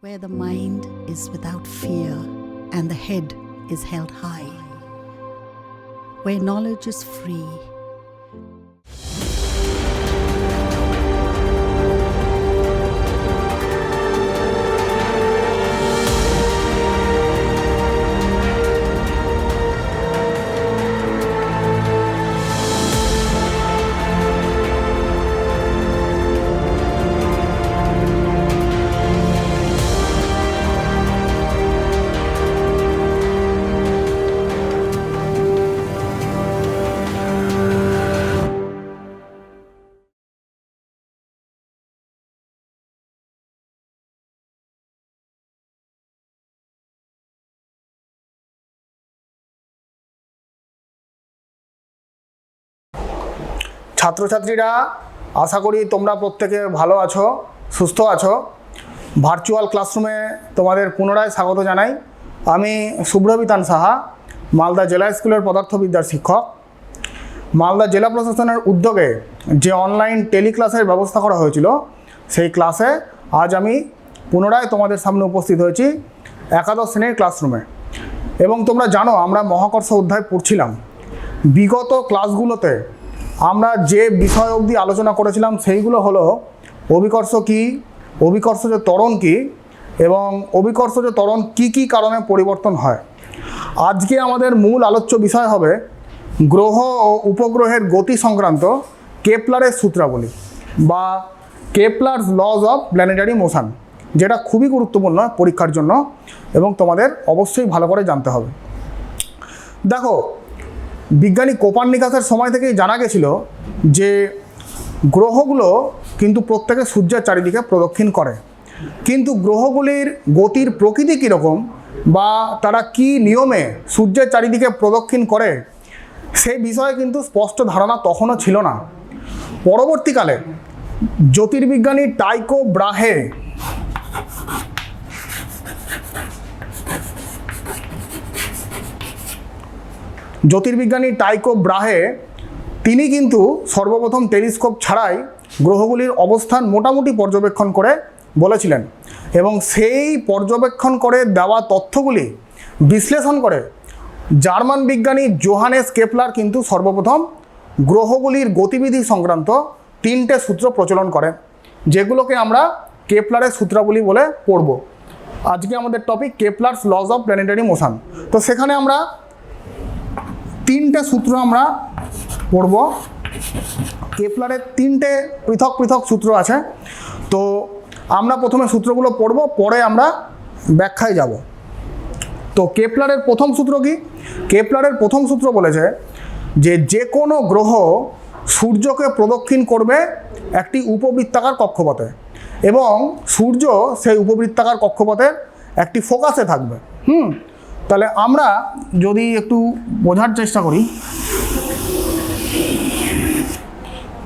where the mind is without fear and the head is held high, where knowledge is free. ছাত্রছাত্রীরা আশা করি তোমরা প্রত্যেকে ভালো আছো, সুস্থ আছো। ভার্চুয়াল ক্লাসরুমে তোমাদের পুনরায় স্বাগত জানাই। আমি শুভ্রবিতান সাহা, মালদা জেলা স্কুলের পদার্থবিদ্যার শিক্ষক। মালদা জেলা প্রশাসনের উদ্যোগে যে অনলাইন টেলিক্লাসের ব্যবস্থা করা হয়েছিল, সেই ক্লাসে আজ আমি পুনরায় তোমাদের সামনে উপস্থিত হয়েছি একাদশ শ্রেণীর ক্লাসরুমে। এবং তোমরা জানো আমরা মহাকর্ষ অধ্যায় পড়ছিলাম। বিগত ক্লাসগুলোতে আমরা যে বিষয় অবধি আলোচনা করেছিলাম সেইগুলো হলো অভিকর্ষ কী, অভিকর্ষজ ত্বরণ কী এবং অভিকর্ষজ ত্বরণ কী কী কারণে পরিবর্তন হয়। আজকে আমাদের মূল আলোচ্য বিষয় হবে গ্রহ ও উপগ্রহের গতি সংক্রান্ত কেপলারের সূত্রাবলী বা Kepler's laws of planetary motion, যেটা খুবই গুরুত্বপূর্ণ পরীক্ষার জন্য এবং তোমাদের অবশ্যই ভালো করে জানতে হবে। দেখো, বিজ্ঞানী কোপার্নিকাসের সময় থেকেই জানা গেছিল যে গ্রহগুলো কিন্তু প্রত্যেকে সূর্যের চারিদিকে প্রদক্ষিণ করে, কিন্তু গ্রহগুলির গতির প্রকৃতি কীরকম বা তারা কি নিয়মে সূর্যের চারিদিকে প্রদক্ষিণ করে সেই বিষয়ে কিন্তু স্পষ্ট ধারণা তখনও ছিল না। পরবর্তীকালে জ্যোতির্বিজ্ঞানী টাইকো ব্রাহে তিনি কিন্তু সর্বপ্রথম টেলিস্কোপ ছাড়াই গ্রহগুলির অবস্থান মোটামুটি পর্যবেক্ষণ করে বলেছিলেন এবং সেই পর্যবেক্ষণ করে দেওয়া তথ্যগুলি বিশ্লেষণ করে জার্মান বিজ্ঞানী জোহানেস কেপলার কিন্তু সর্বপ্রথম গ্রহগুলির গতিবিধি সংক্রান্ত 3টে সূত্র প্রচলন করেন, যেগুলোকে আমরা কেপলারের সূত্রাবলী বলে পড়ব। আজকে আমাদের topic Kepler's laws of planetary motion. তো সেখানে আমরা 3টে সূত্র আমরা পড়ব। কেপলারের 3টে পৃথক পৃথক সূত্র আছে। তো আমরা প্রথমে সূত্রগুলো পড়ব, পরে আমরা ব্যাখ্যায় যাব। তো কেপলারের প্রথম সূত্র কি? কেপলারের প্রথম সূত্র বলেছে যে কোনো গ্রহ সূর্যকে প্রদক্ষিণ করবে একটি উপবৃত্তাকার কক্ষপথে এবং সূর্য সেই উপবৃত্তাকার কক্ষপথের একটি ফোকাসে থাকবে। তাহলে আমরা যদি একটু বোঝার চেষ্টা করি,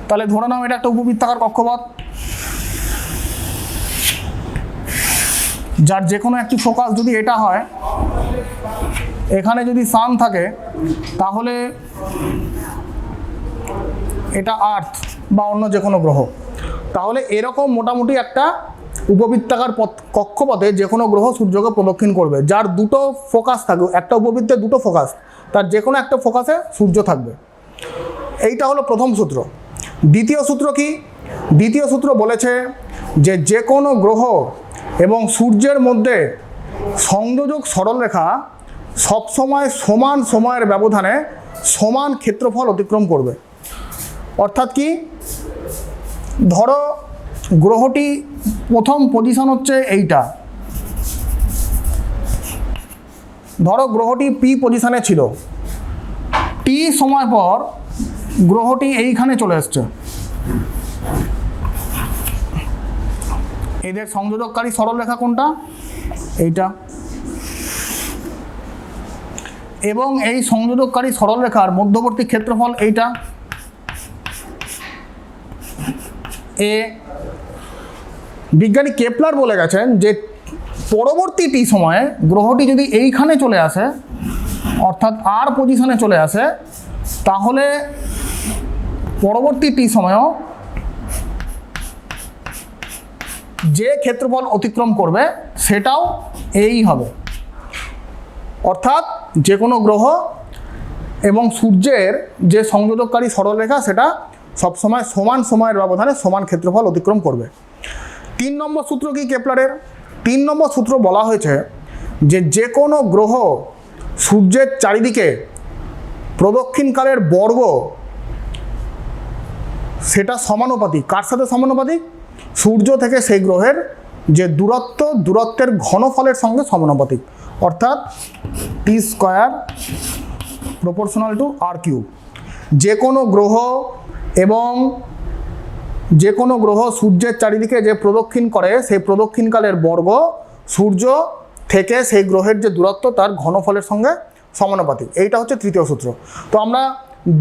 তাহলে ধরে নাও এটা একটা উপবৃত্তাকার কক্ষপথ, যার যে কোনো একটি ফোকাস যদি এটা হয়, এখানে যদি সান থাকে তাহলে এটা আর্থ বা অন্য যে কোনো গ্রহ। তাহলে এরকম মোটামুটি একটা উপবৃত্তাকার কক্ষপথে যে কোনো গ্রহ সূর্যকে প্রদক্ষিণ করবে, যার দুটো ফোকাস থাকবে, একটা উপবৃত্তের দুটো ফোকাস, তার যে কোনো একটা ফোকাসে সূর্য থাকবে। এইটা হলো প্রথম সূত্র। দ্বিতীয় সূত্র কি? দ্বিতীয় সূত্র বলেছে যে কোনো গ্রহ এবং সূর্যের মধ্যে সংযোজক সরলরেখা সবসময় সমান সময়ের ব্যবধানে সমান ক্ষেত্রফল অতিক্রম করবে। অর্থাৎ কি? ধরো গ্রহটি প্রথম পজিশন হচ্ছে এইটা, ধরো গ্রহটি পি পজিশনে ছিল, টি সময় পর গ্রহটি এইখানে চলে এসছে। এদের সংযোজককারী সরলরেখা কোনটা? এইটা। এবং এই সংযোজককারী সরলরেখার মধ্যবর্তী ক্ষেত্রফল এইটা এ। বিজ্ঞানী কেপলার বলে গেছেন যে পরবর্তী টি সময়ে গ্রহটি যদি এইখানে চলে আসে, অর্থাৎ আর পজিশনে চলে আসে, তাহলে পরবর্তী টি সময়েও যে ক্ষেত্রফল অতিক্রম করবে সেটাও এই হবে। অর্থাৎ যে কোনো গ্রহ এবং সূর্যের যে সংযোজককারী সরলরেখা সেটা সবসময় সমান সময়ের ব্যবধানে সমান ক্ষেত্রফল অতিক্রম করবে। 3 নম্বর সূত্র কি কেপলারের? 3 নম্বর সূত্র বলা হয়েছে যে কোনো গ্রহ সূর্যের চারিদিকে প্রদক্ষিণকালের বর্গ সেটা সমানুপাতিক। কার সাথে সমানুপাতিক? সূর্য থেকে সেই গ্রহের যে দূরত্বের ঘনফলের সঙ্গে সমানুপাতিক। অর্থাৎ T square proportional to R cube. যে কোনো গ্রহ সূর্যের চারিদিকে যে প্রদক্ষিণ করে সেই প্রদক্ষিণকালের বর্গ সূর্য থেকে সেই গ্রহের যে দূরত্ব তার ঘনফলের সঙ্গে সমানুপাতিক। এইটা হচ্ছে তৃতীয় সূত্র। তো আমরা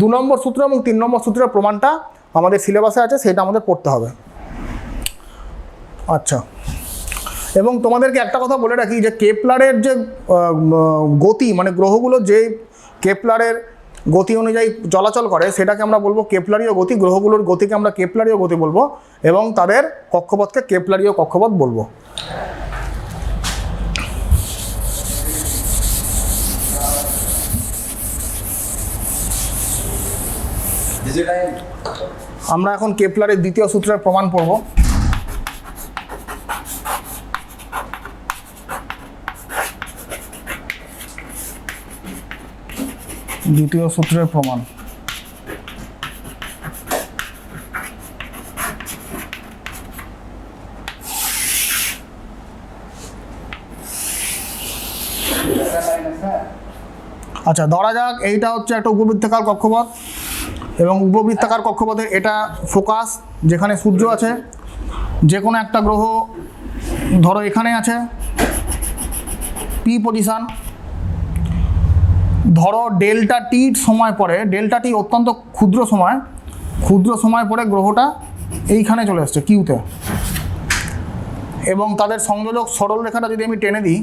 2 নম্বর সূত্র এবং 3 নম্বর সূত্রের প্রমাণটা আমাদের সিলেবাসে আছে, সেটা আমাদের পড়তে হবে। আচ্ছা, এবং তোমাদেরকে একটা কথা বলে রাখি যে কেপলারের যে গতি, মানে গ্রহগুলো যে কেপলারের গতি অনুযায়ী চলাচল করে সেটাকে আমরা বলবো কেপলারীয় গতি। গ্রহগুলোর গতিকে আমরা কেপলারীয় গতি বলবো এবং তাদের কক্ষপথকে কেপলারীয় কক্ষপথ বলবো। আমরা এখন কেপলারের দ্বিতীয় সূত্রের প্রমাণ পড়ব। দ্বিতীয় সূত্রের প্রমাণ। আচ্ছা, ধরা যাক এইটা হচ্ছে একটা উপবৃত্তাকার কক্ষপথ এবং উপবৃত্তাকার কক্ষপথের এটা ফোকাস যেখানে সূর্য আছে। যে কোনো একটা গ্রহ ধরো এখানে আছে পি পজিশন। ধরো ডেল্টা টি সময় পরে, ডেল্টা টি অত্যন্ত ক্ষুদ্র সময় পরে গ্রহটা এইখানে চলে আসছে কিউতে, এবং তাদের সংযোজক সরলরেখাটা যদি আমি টেনে দিই,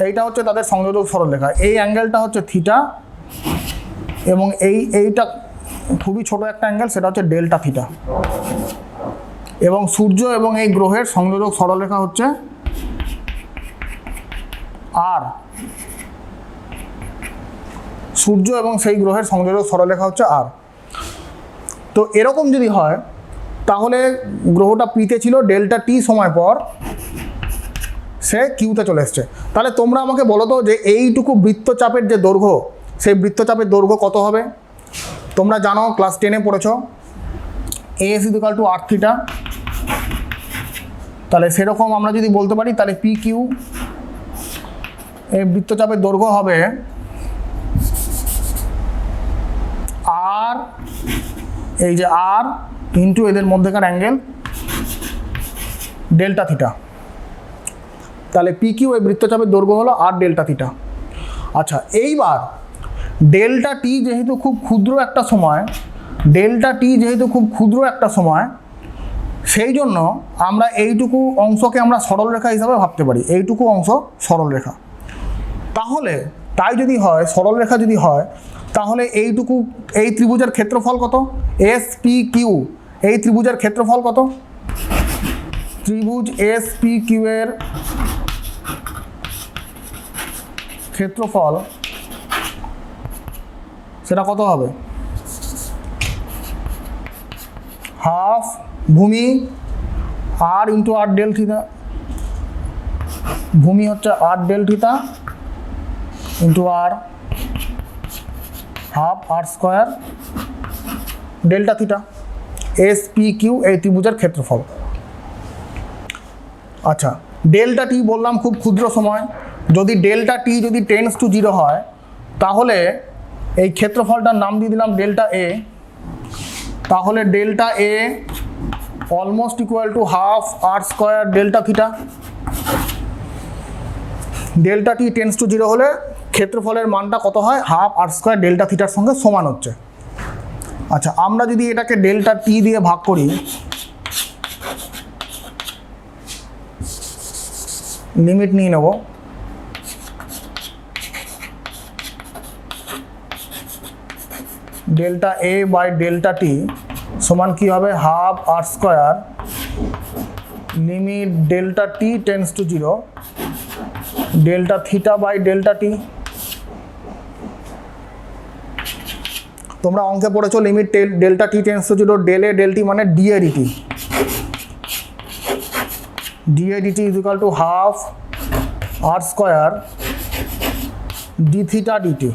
এইটা হচ্ছে তাদের সংযোজক সরলরেখা। এই অ্যাঙ্গেলটা হচ্ছে থিটা এবং এইটা খুবই ছোট একটা অ্যাঙ্গেল, সেটা হচ্ছে ডেল্টা থিটা। এবং সূর্য এবং এই গ্রহের সংযোজক সরলরেখা হচ্ছে আর। সূর্য এবং সেই গ্রহের সংযোজক সরলরেখা হচ্ছে আর। তো এরকম যদি হয় তাহলে গ্রহটা পিতে ছিল, ডেল্টা টি সময় পর সে কিউতে চলে এসছে। তাহলে তোমরা আমাকে বলো তো যে এইটুকু বৃত্তচাপের যে দৈর্ঘ্য, সেই বৃত্তচাপের দৈর্ঘ্য কত হবে? তোমরা জানো, ক্লাস 10-এ পড়েছ s equal to r theta. তাহলে সেরকম আমরা যদি বলতে পারি তাহলে পি কিউ এই বৃত্তচাপের দৈর্ঘ্য হবে আর, এই যে আর ইন্টু এদের মধ্যেকার অ্যাঙ্গেল ডেল্টা থিটা। তাহলে পি কিউ এই বৃত্তচাপের দৈর্ঘ্য হলো আর ডেল্টা থিটা। আচ্ছা, এইবার ডেল্টা টি যেহেতু খুব ক্ষুদ্র একটা সময়, সেই জন্য আমরা এইটুকু অংশকে আমরা সরলরেখা হিসাবে ভাবতে পারি। এইটুকু অংশ সরলরেখা। তাহলে তাই যদি হয়, সরলরেখা যদি হয়, তাহলে এইটুকু, এই ত্রিভুজের ক্ষেত্রফল কত? এস পি কিউ, এই ত্রিভুজের ক্ষেত্রফল কত? ত্রিভুজ এস পি কিউ এর ক্ষেত্রফল সেটা কত হবে? হাফ ভূমি R into R del theta. ভূমি হচ্ছে R del theta into R, half আর square delta theta. S P Q এই ত্রিভুজের ক্ষেত্রফল। আচ্ছা, ডেল্টা টি বললাম খুব ক্ষুদ্র সময়। যদি ডেল্টা টি যদি টেন্স টু 0 হয় তাহলে এই ক্ষেত্রফলটার নাম দিয়ে দিলাম ডেল্টা এ। তাহলে delta A almost equal to half R square delta theta. Delta T tends to 0 হলে ক্ষেত্রফলের মানটা কত হয়? হাফ আর স্কোয়ার ডেল্টা থিটার সঙ্গে সমান হচ্ছে। আচ্ছা, আমরা যদি এটাকে ডেল্টা টি দিয়ে ভাগ করি, লিমিট নিয়ে নেব। Delta A by delta T সমান কী হবে half R square limit delta T tends to 0 delta theta by delta T. তোমরা অঙ্কে পড়েছো limit delta T tends to 0 del A del T মানে D A D T, D A DT is equal to half R square D theta D T.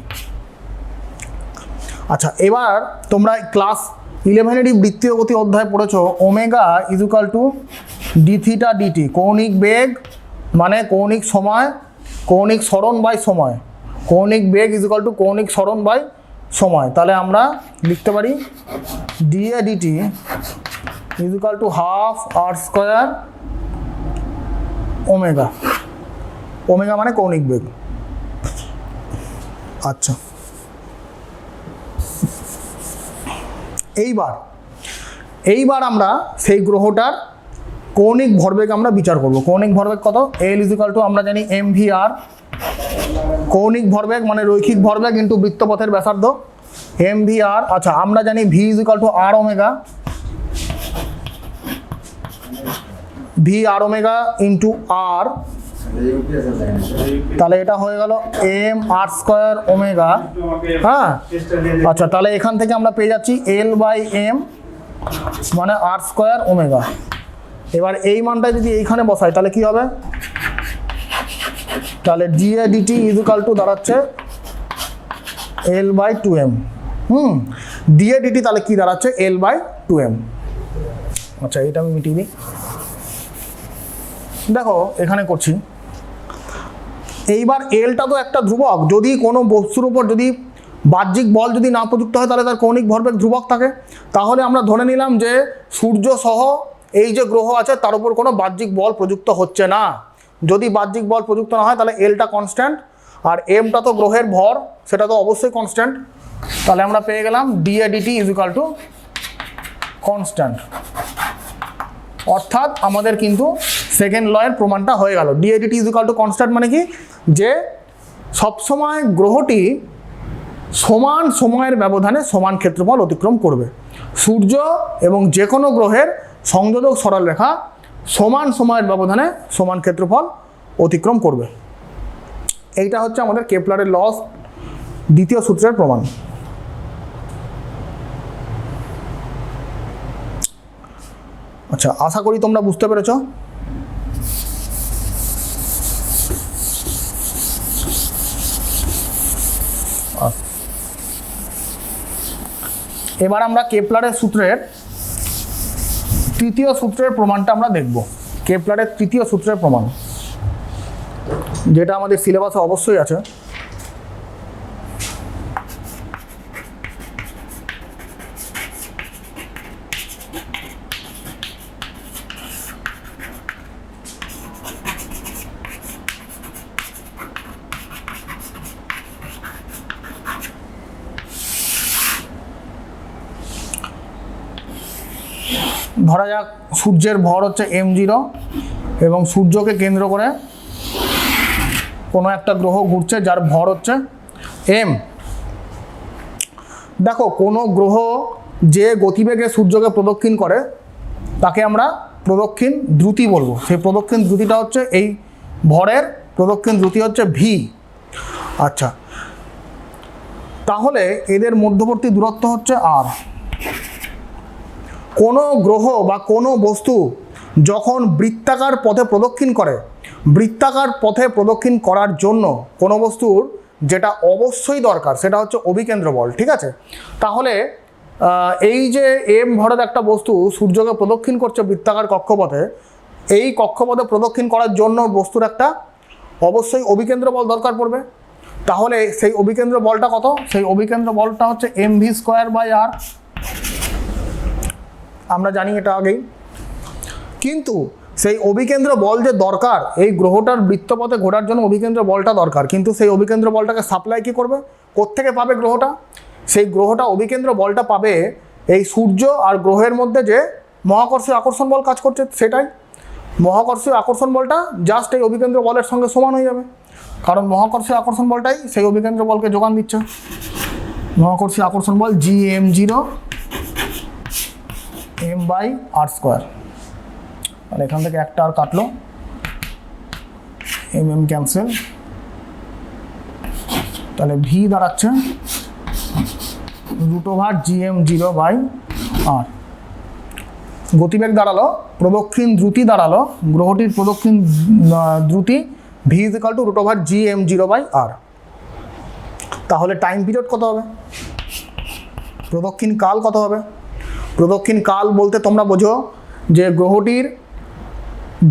আচ্ছা, এবার তোমরা class 11-এরই বৃত্তীয় গতি অধ্যায় পড়েছো omega is equal to D theta D T, কৌণিক বেগ মানে কৌণিক সময়, কৌণিক সরণ বাই সময়, কৌণিক বেগ ইজ ইকুয়াল টু কৌণিক সরণ বাই সময়। তাহলে আমরা লিখতে পারি dA DT is equal to half R square omega, omega মানে কৌণিক বেগ। আচ্ছা, এইবার আমরা সেই গ্রহটার কৌণিক ভরবেগ আমরা বিচার করব। কৌণিক ভরবেগ কত? এল ইজ ইকুয়াল টু আমরা জানি এম ভি আর, কৌণিক ভরবেগ মানে রৈখিক ভরবেগ ইন্টু বৃত্তপথের ব্যাসার্ধ এম ভি আর। আচ্ছা, আমরা জানি V is equal to R omega, V R omega into R, তাহলে এটা হয়ে গেল এম আর স্কোয়ার ওমেগা। হ্যাঁ, আচ্ছা, তাহলে এখান থেকে আমরা পেয়ে যাচ্ছি এল বাই এম মানে আর স্কোয়ার ওমেগা। এবার এই মানটা যদি এইখানে বসাই তাহলে কি হবে? তাহলে D A DT is equal to দাঁড়াচ্ছে L by 2m। D A D T তাহলে কি দাঁড়াচ্ছে? L by 2m। আচ্ছা, এটা আমি মিটিয়ে দিই। দেখো এখানে করছি, এইবার এলটা তো একটা ধ্রুবক, যদি কোনো বস্তুর উপর যদি বাহ্যিক বল যদি না প্রযুক্ত হয় তাহলে তার কৌণিক ভরবেগ ধ্রুবক থাকে। তাহলে আমরা ধরে নিলাম যে সূর্য সহ এই যে গ্রহ আছে তার উপর কোনো বাহ্যিক বল প্রযুক্ত হচ্ছে না। যদি বাহ্যিক বল প্রযুক্ত না হয় তাহলে এলটা কনস্ট্যান্ট, আর এমটা তো গ্রহের ভর, সেটা তো অবশ্যই কনস্ট্যান্ট। তাহলে আমরা পেয়ে গেলাম dA DT is equal to constant, অর্থাৎ আমাদের কিন্তু সেকেন্ড লয়ের প্রমাণটা হয়ে গেল। DA DT is equal to constant মানে কি? যে সবসময় গ্রহটি সমান সময়ের ব্যবধানে সমান ক্ষেত্রফল অতিক্রম করবে। সূর্য এবং যে কোনো গ্রহের সংযোজক সরলরেখা সমান সময়ের ব্যবধানে সমান ক্ষেত্রফল অতিক্রম করবে। এইটা হচ্ছে আমাদের কেপলারের লস দ্বিতীয় সূত্রের প্রমাণ। আচ্ছা, আশা করি তোমরা বুঝতে পেরেছ। এবার আমরা কেপলারের সূত্রের তৃতীয় সূত্রের প্রমাণটা আমরা দেখব। কেপলারের তৃতীয় সূত্রের প্রমাণ, যেটা আমাদের সিলেবাসে অবশ্যই আছে। ধরা যাক সূর্যের ভর হচ্ছে m0 এবং সূর্যকে কেন্দ্র করে কোনো একটা গ্রহ ঘুরছে যার ভর হচ্ছে m। দেখো, কোনো গ্রহ যে গতিবেগে সূর্যকে প্রদক্ষিণ করে তাকে আমরা প্রদক্ষিণ দ্রুতি বলবো। সেই প্রদক্ষিণ দ্রুতিটা হচ্ছে এই ভরের প্রদক্ষিণ দ্রুতি হচ্ছে v। আচ্ছা, তাহলে এদের মধ্যবর্তী দূরত্ব হচ্ছে r। কোনো গ্রহ বা কোনো বস্তু যখন বৃত্তাকার পথে প্রদক্ষিণ করে, বৃত্তাকার পথে প্রদক্ষিণ করার জন্য কোনো বস্তুর যেটা অবশ্যই দরকার সেটা হচ্ছে অভিকেন্দ্র বল। ঠিক আছে, তাহলে এই যে এম ভরের একটা বস্তু সূর্যকে প্রদক্ষিণ করছে বৃত্তাকার কক্ষপথে, এই কক্ষপথে প্রদক্ষিণ করার জন্য বস্তুর একটা অবশ্যই অভিকেন্দ্র বল দরকার পড়বে। তাহলে সেই অভিকেন্দ্র বলটা কত? সেই অভিকেন্দ্র বলটা হচ্ছে mv স্কোয়ার বাই আর। আমরা জানি এটা আগেই, কিন্তু সেই অভিকেন্দ্র বল যে দরকার এই গ্রহটার বৃত্তপথে ঘোরার জন্য অভিকেন্দ্র বলটা দরকার, কিন্তু সেই অভিকেন্দ্র বলটাকে সাপ্লাই কী করবে? কোত্থেকে পাবে গ্রহটা? সেই গ্রহটা অভিকেন্দ্র বলটা পাবে এই সূর্য আর গ্রহের মধ্যে যে মহাকর্ষীয় আকর্ষণ বল কাজ করছে সেটাই। মহাকর্ষীয় আকর্ষণ বলটা জাস্ট এই অভিকেন্দ্র বলের সঙ্গে সমান হয়ে যাবে, কারণ মহাকর্ষীয় আকর্ষণ বলটাই সেই অভিকেন্দ্র বলকে যোগান দিচ্ছে। মহাকর্ষী আকর্ষণ বল Gm0 m/r²। আর এখান থেকে একটা আর কাটলো, mm ক্যান্সেল, তাহলে v দাঁড়াচ্ছে √Gm0/r। গতিবেগ দাঁড়ালো, প্রদক্ষিণ দ্রুতি দাঁড়ালো, গ্রহটির প্রদক্ষিণ দ্রুতি v √Gm0/r। তাহলে টাইম পিরিয়ড কত হবে, প্রদক্ষিণ কাল কত হবে? প্রদক্ষিণ কাল বলতে তোমরা বোঝো যে গ্রহটির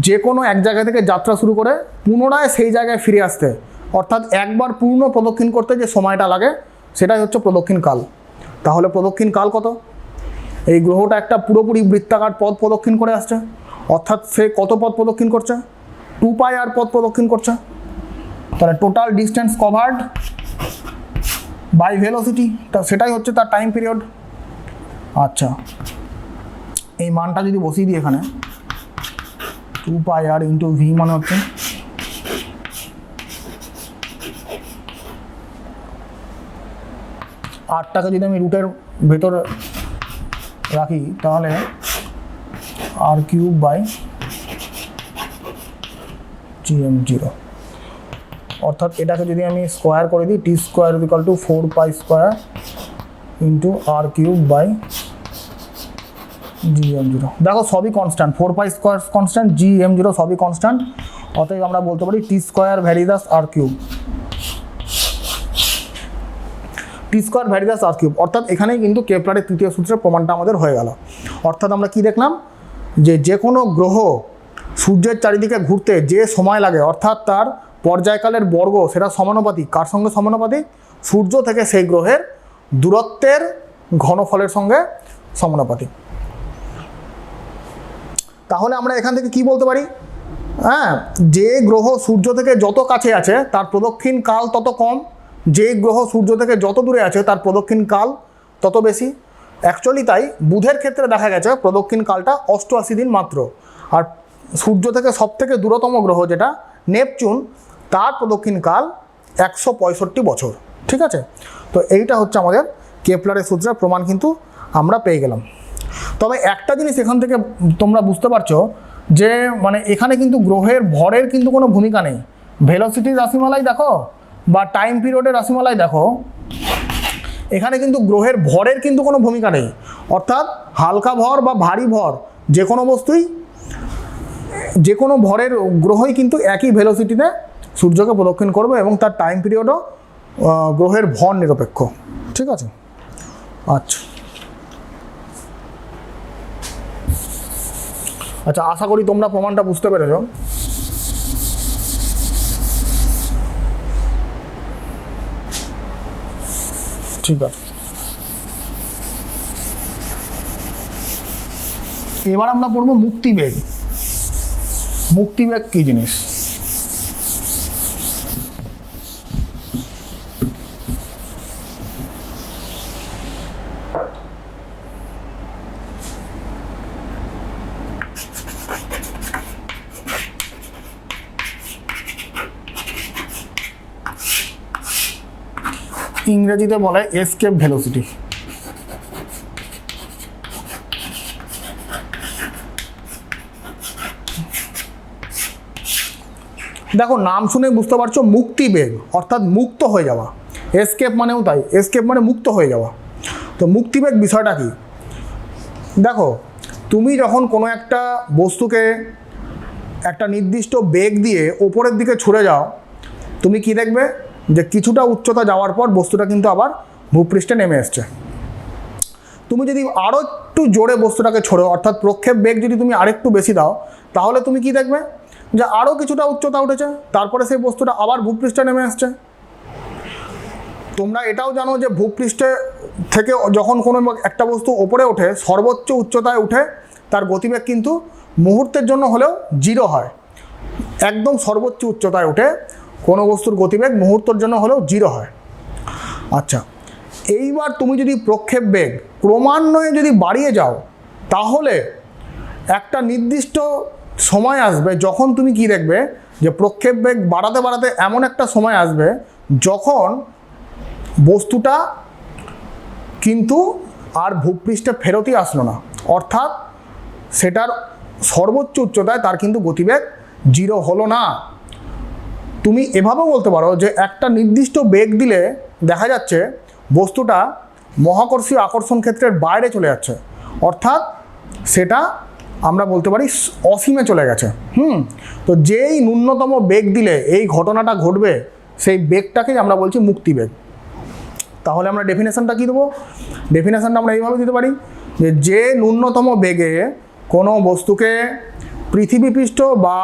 যে কোনো এক জায়গা থেকে যাত্রা শুরু করে পুনরায় সেই জায়গায় ফিরে আসতে, অর্থাৎ একবার পূর্ণ প্রদক্ষিণ করতে যে সময়টা লাগে সেটাই হচ্ছে প্রদক্ষিণ কাল। তাহলে প্রদক্ষিণ কাল কত? এই গ্রহটা একটা পুরোপুরি বৃত্তাকার পথ প্রদক্ষিণ করে আসছে, অর্থাৎ সে কত পথ প্রদক্ষিণ করছে? 2πr পথ প্রদক্ষিণ করছে। তাহলে total distance covered by velocity, তা সেটাই হচ্ছে তার টাইম পিরিয়ড। আচ্ছা, এই মানটা যদি বসিয়ে দিই এখানে, 2πr × v মানে হচ্ছে আটটাকে যদি আমি রুটের ভেতর রাখি তাহলে r³/Gm0, অর্থাৎ এটাকে যদি আমি স্কোয়ার করে দিই t² = 4π² × r³/Gm0। দেখো সবই কনস্ট্যান্ট, 4π² কনস্ট্যান্ট, Gm0 সবই কনস্ট্যান্ট, অতএব আমরা বলতে পারি t² ভ্যারিদাস r³, t² ভ্যারিদাস r³। অর্থাৎ এখানেই কিন্তু কেপলারের তৃতীয় সূত্রের প্রমাণটা আমাদের হয়ে গেল। অর্থাৎ আমরা কি দেখলাম, যে কোনো গ্রহ সূর্যের চারিদিকে ঘুরতে যে সময় লাগে, অর্থাৎ তার পর্যায়কালের বর্গ সেটা সমানুপাতিক কার সঙ্গে সমানুপাতিক? সূর্য থেকে সেই গ্রহের দূরত্বের ঘনফলের সঙ্গে সমানুপাতিক। তাহলে আমরা এখান থেকে কি বলতে পারি? হ্যাঁ, যে গ্রহ সূর্য থেকে যত কাছে আছে তার প্রদক্ষিণ কাল তত কম, যে গ্রহ সূর্য থেকে যত দূরে আছে তার প্রদক্ষিণ কাল তত বেশি। অ্যাকচুয়ালি তাই বুধের ক্ষেত্রে দেখা গেছে প্রদক্ষিণ কালটা 88 দিন মাত্র, আর সূর্য থেকে সবথেকে দূরতম গ্রহ যেটা নেপচুন তার প্রদক্ষিণ কাল 165 বছর। ঠিক আছে, তো এইটা হচ্ছে আমাদের কেপলারের সূত্রের প্রমাণ, কিন্তু আমরা পেয়ে গেলাম। তবে একটা জিনিস এখান থেকে তোমরা বুঝতে পারছো যে মানে এখানে কিন্তু গ্রহের ভরের কিন্তু কোনো ভূমিকা নেই। ভেলোসিটির রাশিমালাই দেখো বা টাইম পিরিয়ডের রাশিমালাই দেখো, এখানে কিন্তু গ্রহের ভরের কিন্তু কোনো ভূমিকা নেই। অর্থাৎ হালকা ভর বা ভারী ভর যে কোনো বস্তুই, যে কোনো ভরের গ্রহই কিন্তু একই ভেলোসিটিতে সূর্যকে প্রদক্ষিণ করবে এবং তার টাইম পিরিয়ডও গ্রহের ভর নিরপেক্ষ। ঠিক আছে, আচ্ছা আচ্ছা আশা করি তোমরা প্রমাণটা বুঝতে পেরেছ। ঠিক আছে, এবার আমরা পড়বো মুক্তিবেগ। মুক্তিবেগ কি জিনিস? ইংরেজিতে বলে এসকেপ ভেলোসিটি। দেখো নাম শুনে বুঝতে পারছো, মুক্তিবেগ অর্থাৎ মুক্ত হয়ে যাওয়া। এসকেপ মানেও তাই, এসকেপ মানে মুক্ত হয়ে যাওয়া। তো মুক্তিবেগ বিষয়টা কি? দেখো তুমি যখন কোনো একটা বস্তুকে একটা নির্দিষ্ট বেগ দিয়ে ওপরের দিকে ছুড়ে যাও, তুমি কি দেখবে যে কিছুটা উচ্চতা যাওয়ার পর বস্তুটা কিন্তু আবার ভূপৃষ্ঠে নেমে এসছে। তুমি যদি আরও একটু জোরে বস্তুটাকে ছোড়ো, অর্থাৎ প্রক্ষেপ বেগ যদি তুমি আরেকটু বেশি দাও, তাহলে তুমি কি দেখবে যে আরও কিছুটা উচ্চতা উঠেছে, তারপরে সেই বস্তুটা আবার ভূপৃষ্ঠে নেমে আসছে। তোমরা এটাও জানো যে ভূপৃষ্ঠে থেকে যখন কোনো একটা বস্তু ওপরে ওঠে, সর্বোচ্চ উচ্চতায় উঠে তার গতিবেগ কিন্তু মুহূর্তের জন্য হলেও 0 হয়। একদম সর্বোচ্চ উচ্চতায় উঠে কোনো বস্তুর গতিবেগ মুহূর্তের জন্য হলেও 0 হয়। আচ্ছা, এইবার তুমি যদি প্রক্ষেপ বেগ ক্রমান্বয়ে যদি বাড়িয়ে যাও, তাহলে একটা নির্দিষ্ট সময় আসবে যখন তুমি কি দেখবে যে প্রক্ষেপ বেগ বাড়াতে বাড়াতে এমন একটা সময় আসবে যখন বস্তুটা কিন্তু আর ভূপৃষ্ঠে ফেরতই আসলো না, অর্থাৎ সেটার সর্বোচ্চ উচ্চতায় তার কিন্তু গতিবেগ 0 হলো না। তুমি এভাবেও বলতে পারো যে একটা নির্দিষ্ট বেগ দিলে দেখা যাচ্ছে বস্তুটা মহাকর্ষীয় আকর্ষণ ক্ষেত্রের বাইরে চলে যাচ্ছে, অর্থাৎ সেটা আমরা বলতে পারি অসীমে চলে গেছে। তো যেই ন্যূনতম বেগ দিলে এই ঘটনাটা ঘটবে সেই বেগটাকেই আমরা বলছি মুক্তিবেগ। তাহলে আমরা ডেফিনেশনটা কী দেবো? ডেফিনেশনটা আমরা এইভাবে দিতে পারি যে ন্যূনতম বেগে কোনো বস্তুকে পৃথিবী পৃষ্ঠ বা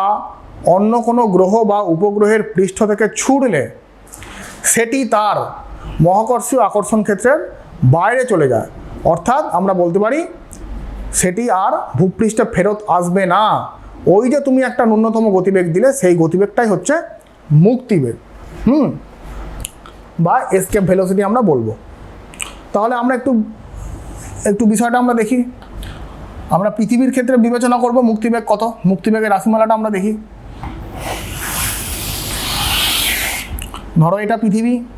অন্য কোনো গ্রহ বা উপগ্রহের পৃষ্ঠ থেকে ছুড়লে সেটি তার মহাকর্ষীয় আকর্ষণ ক্ষেত্রের বাইরে চলে যায়, অর্থাৎ আমরা বলতে পারি সেটি আর ভূপৃষ্ঠে ফেরত আসবে না। ওই যে তুমি একটা ন্যূনতম গতিবেগ দিলে সেই গতিবেগটাই হচ্ছে মুক্তিবেগ, বা এসকেপ ভেলোসিটি আমরা বলবো। তাহলে আমরা একটু বিষয়টা আমরা দেখি। আমরা পৃথিবীর ক্ষেত্রে বিবেচনা করব মুক্তিবেগ কত, মুক্তিবেগের রাশিমালাটা আমরা দেখি। ধরো এটা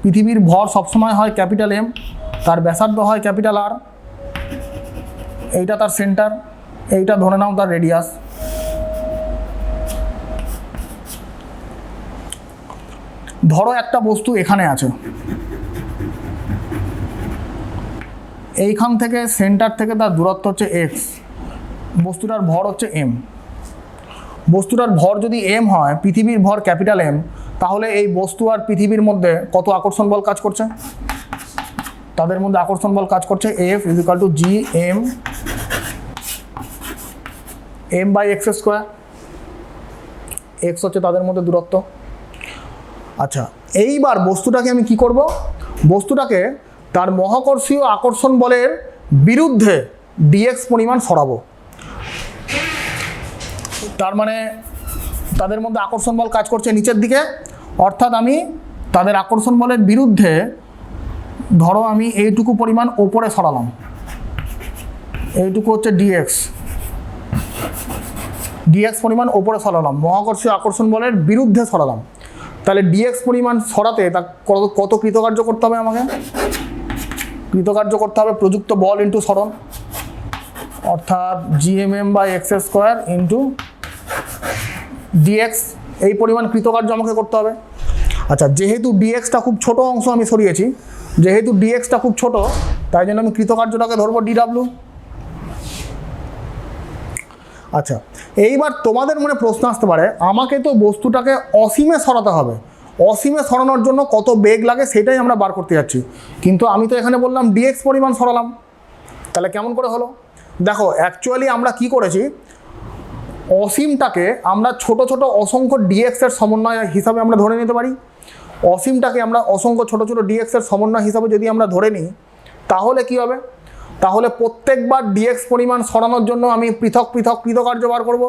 পৃথিবীর ভর সবসময় হয় ক্যাপিটাল এম, তার ব্যাসার্ধ হয় ক্যাপিটাল আর, এইটা তার সেন্টার, এইটা ধরে নাও তার রেডিয়াস। ধরো একটা বস্তু এখানে আছে, এইখান থেকে সেন্টার থেকে তার দূরত্ব হচ্ছে এক্স, বস্তুটার ভর হচ্ছে এম। বস্তুটার ভর যদি এম হয়, পৃথিবীর ভর ক্যাপিটাল এম, তাহলে এই বস্তু আর পৃথিবীর মধ্যে কত আকর্ষণ বল কাজ করছে? তাদের মধ্যে আকর্ষণ বল কাজ করছে F equal to G M by x square. X হচ্ছে তাদের মধ্যে দূরত্ব। আচ্ছা, এইবার বস্তুটাকে আমি কি করব? বস্তুটাকে তার মহাকর্ষীয় আকর্ষণ বলের বিরুদ্ধে ডিএক্স পরিমাণ সরাবো। তার মানে তাদের মধ্যে আকর্ষণ বল কাজ করছে নিচের দিকে, অর্থাৎ আমি তাদের আকর্ষণ বলের বিরুদ্ধে ধরো আমি এইটুকু পরিমাণ ওপরে সরালাম, এইটুকু হচ্ছে ডিএক্স পরিমাণ ওপরে সরালাম, মহাকর্ষীয় আকর্ষণ বলের বিরুদ্ধে সরালাম। তাহলে ডিএক্স পরিমাণ সরাতে তা কত কৃতকার্য করতে হবে? আমাকে কৃতকার্য করতে হবে প্রযুক্ত বল ইন্টু সরণ, অর্থাৎ GMm by x square into dx. এই পরিমাণ কৃতকার্য আমাকে করতে হবে। আচ্ছা, যেহেতু ডিএক্সটা খুব ছোট অংশ আমি সরিয়েছি, যেহেতু ডিএক্সটা খুব ছোট, তাই জন্য আমি কৃতকার্যটাকে ধরবো ডিডাব্লিউ। আচ্ছা, এইবার তোমাদের মনে প্রশ্ন আসতে পারে, আমাকে তো বস্তুটাকে অসীমে সরাতে হবে, অসীমে সরানোর জন্য কত বেগ লাগে সেটাই আমরা বার করতে যাচ্ছি, কিন্তু আমি তো এখানে বললাম ডিএক্স পরিমাণ সরালাম। তাহলে কেমন করে হলো? দেখো, অ্যাকচুয়ালি আমরা কি করেছি, অসীমটাকে আমরা ছোট ছোট অসংখ্য ডিএক্সের সমন্বয় হিসাবে আমরা ধরে নিতে পারি। অসীমটাকে আমরা অসংখ্য ছোট ছোট ডিএক্সের সমন্বয় হিসাবে যদি আমরা ধরে নিই, তাহলে কি হবে? তাহলে প্রত্যেকবার ডিএক্স পরিমাণ সরানোর জন্য আমি পৃথক পৃথক কৃতকার্য বার করব,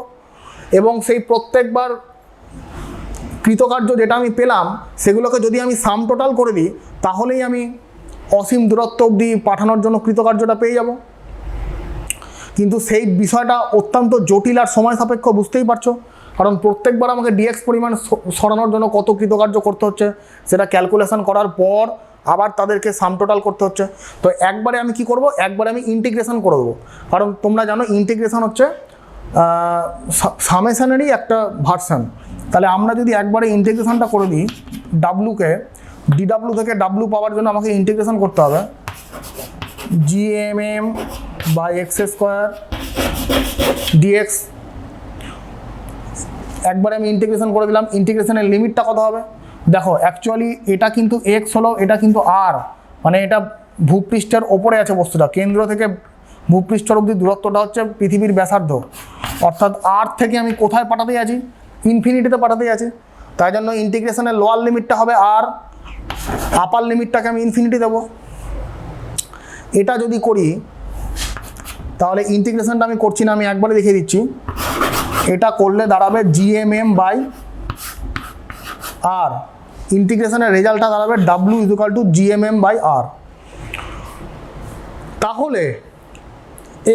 এবং সেই প্রত্যেকবার কৃতকার্য যেটা আমি পেলাম সেগুলোকে যদি আমি সাম টোটাল করে দিই, তাহলেই আমি অসীম দূরত্ব অবধি পাঠানোর জন্য কৃতকার্যটা পেয়ে যাব। কিন্তু সেই বিষয়টা অত্যন্ত জটিল আর সময় সাপেক্ষ, বুঝতেই পারছো, কারণ প্রত্যেকবার আমাকে ডিএক্স পরিমাণ সরানোর জন্য কত কৃতকার্য করতে হচ্ছে সেটা ক্যালকুলেশন করার পর আবার তাদেরকে সাম টোটাল করতে হচ্ছে। তো একবারে আমি কি করব, একবারে আমি ইন্টিগ্রেশন করে দেবো, কারণ তোমরা জানো ইন্টিগ্রেশন হচ্ছে সামেশনেরই একটা ভার্সান। তাহলে আমরা যদি একবারে ইন্টিগ্রেশনটা করে দিই, ডাব্লুকে ডিডাব্লু থেকে ডাব্লু পাওয়ার জন্য আমাকে ইন্টিগ্রেশন করতে হবে GMm by x square dx. একবারে আমি ইন্টিগ্রেশন করে দিলাম। ইন্টিগ্রেশনের লিমিটটা কত হবে? দেখো, অ্যাকচুয়ালি এটা কিন্তু এক্স হলো, এটা কিন্তু আর, মানে এটা ভূপৃষ্ঠের ওপরে আছে বস্তুটা, কেন্দ্র থেকে ভূপৃষ্ঠ অবধি দূরত্বটা হচ্ছে পৃথিবীর ব্যাসার্ধ, অর্থাৎ আর থেকে আমি কোথায় পাঠাতে আছি? ইনফিনিটিতে পাঠাতে আছি। তাই জন্য ইন্টিগ্রেশনের লোয়ার লিমিটটা হবে আর, আপার লিমিটটাকে আমি ইনফিনিটি দেবো। এটা যদি করি তাহলে ইন্টিগ্রেশনটা আমি করছি না, আমি একবারে দেখিয়ে দিচ্ছি। এটা করলে দাঁড়াবে জিএমএম বাই আর, ইন্টিগ্রেশনের রেজাল্টটা দাঁড়াবে W equal to G M M by R. তাহলে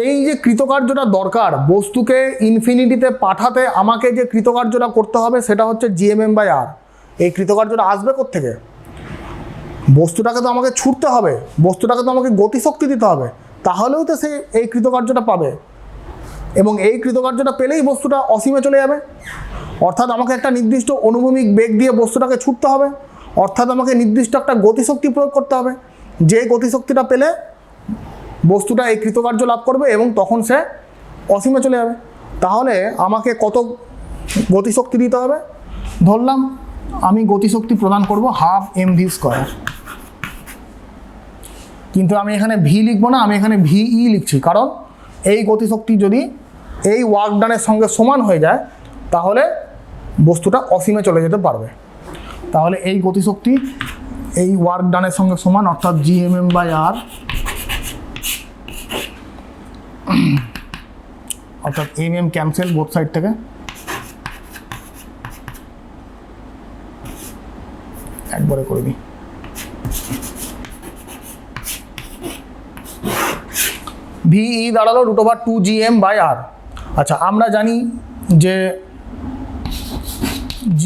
এই যে কৃতকার্যটা দরকার বস্তুকে ইনফিনিটিতে পাঠাতে, আমাকে যে কৃতকার্যটা করতে হবে সেটা হচ্ছে জিএমএম বাই আর। এই কৃতকার্যটা আসবে কোত্থেকে? বস্তুটাকে তো আমাকে ছুটতে হবে, বস্তুটাকে তো আমাকে গতিশক্তি দিতে হবে, তাহলেও তো সে এই কৃতকার্যটা পাবে, এবং এই কৃতকার্যটা পেলেই বস্তুটা অসীমে চলে যাবে। অর্থাৎ আমাকে একটা নির্দিষ্ট অনুভূমিক বেগ দিয়ে বস্তুটাকে ছুটতে হবে, অর্থাৎ আমাকে নির্দিষ্ট একটা গতিশক্তি প্রয়োগ করতে হবে, যে গতিশক্তিটা পেলে বস্তুটা এই কৃতকার্য লাভ করবে এবং তখন সে অসীমে চলে যাবে। তাহলে আমাকে কত গতিশক্তি দিতে হবে? ধরলাম আমি গতিশক্তি প্রদান করব 12 mv², কিন্তু আমি এখানে ভি লিখবো না, আমি এখানে ভিই লিখছি, কারণ এই গতিশক্তি যদি এই ওয়ার্ক ডানের সঙ্গে সমান হয়ে যায় তাহলে বস্তুটা অসীমে চলে যেতে পারবে। তাহলে এই গতিশক্তি এই ওয়ার্ক ডানের সঙ্গে সমান, অর্থাৎ gmm/r, অর্থাৎ mm ক্যান্সেল বোথ সাইড থেকে, একবারে করে দিই। ভিই দাঁড়ালো √2gm/r। আচ্ছা, আমরা জানি যে g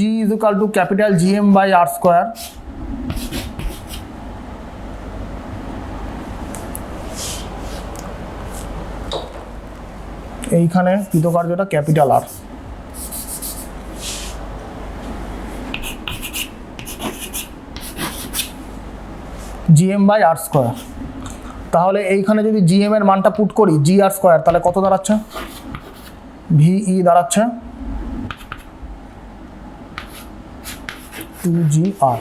=GM/r²। এইখানে কৃতকার্যটা ক্যাপিটাল আর। gm/r²। তাহলে এইখানে যদি gm এর মানটা পুট করি gr², তাহলে কত দাঁড়াচ্ছে? ভিই দাঁড়াচ্ছে 2gr।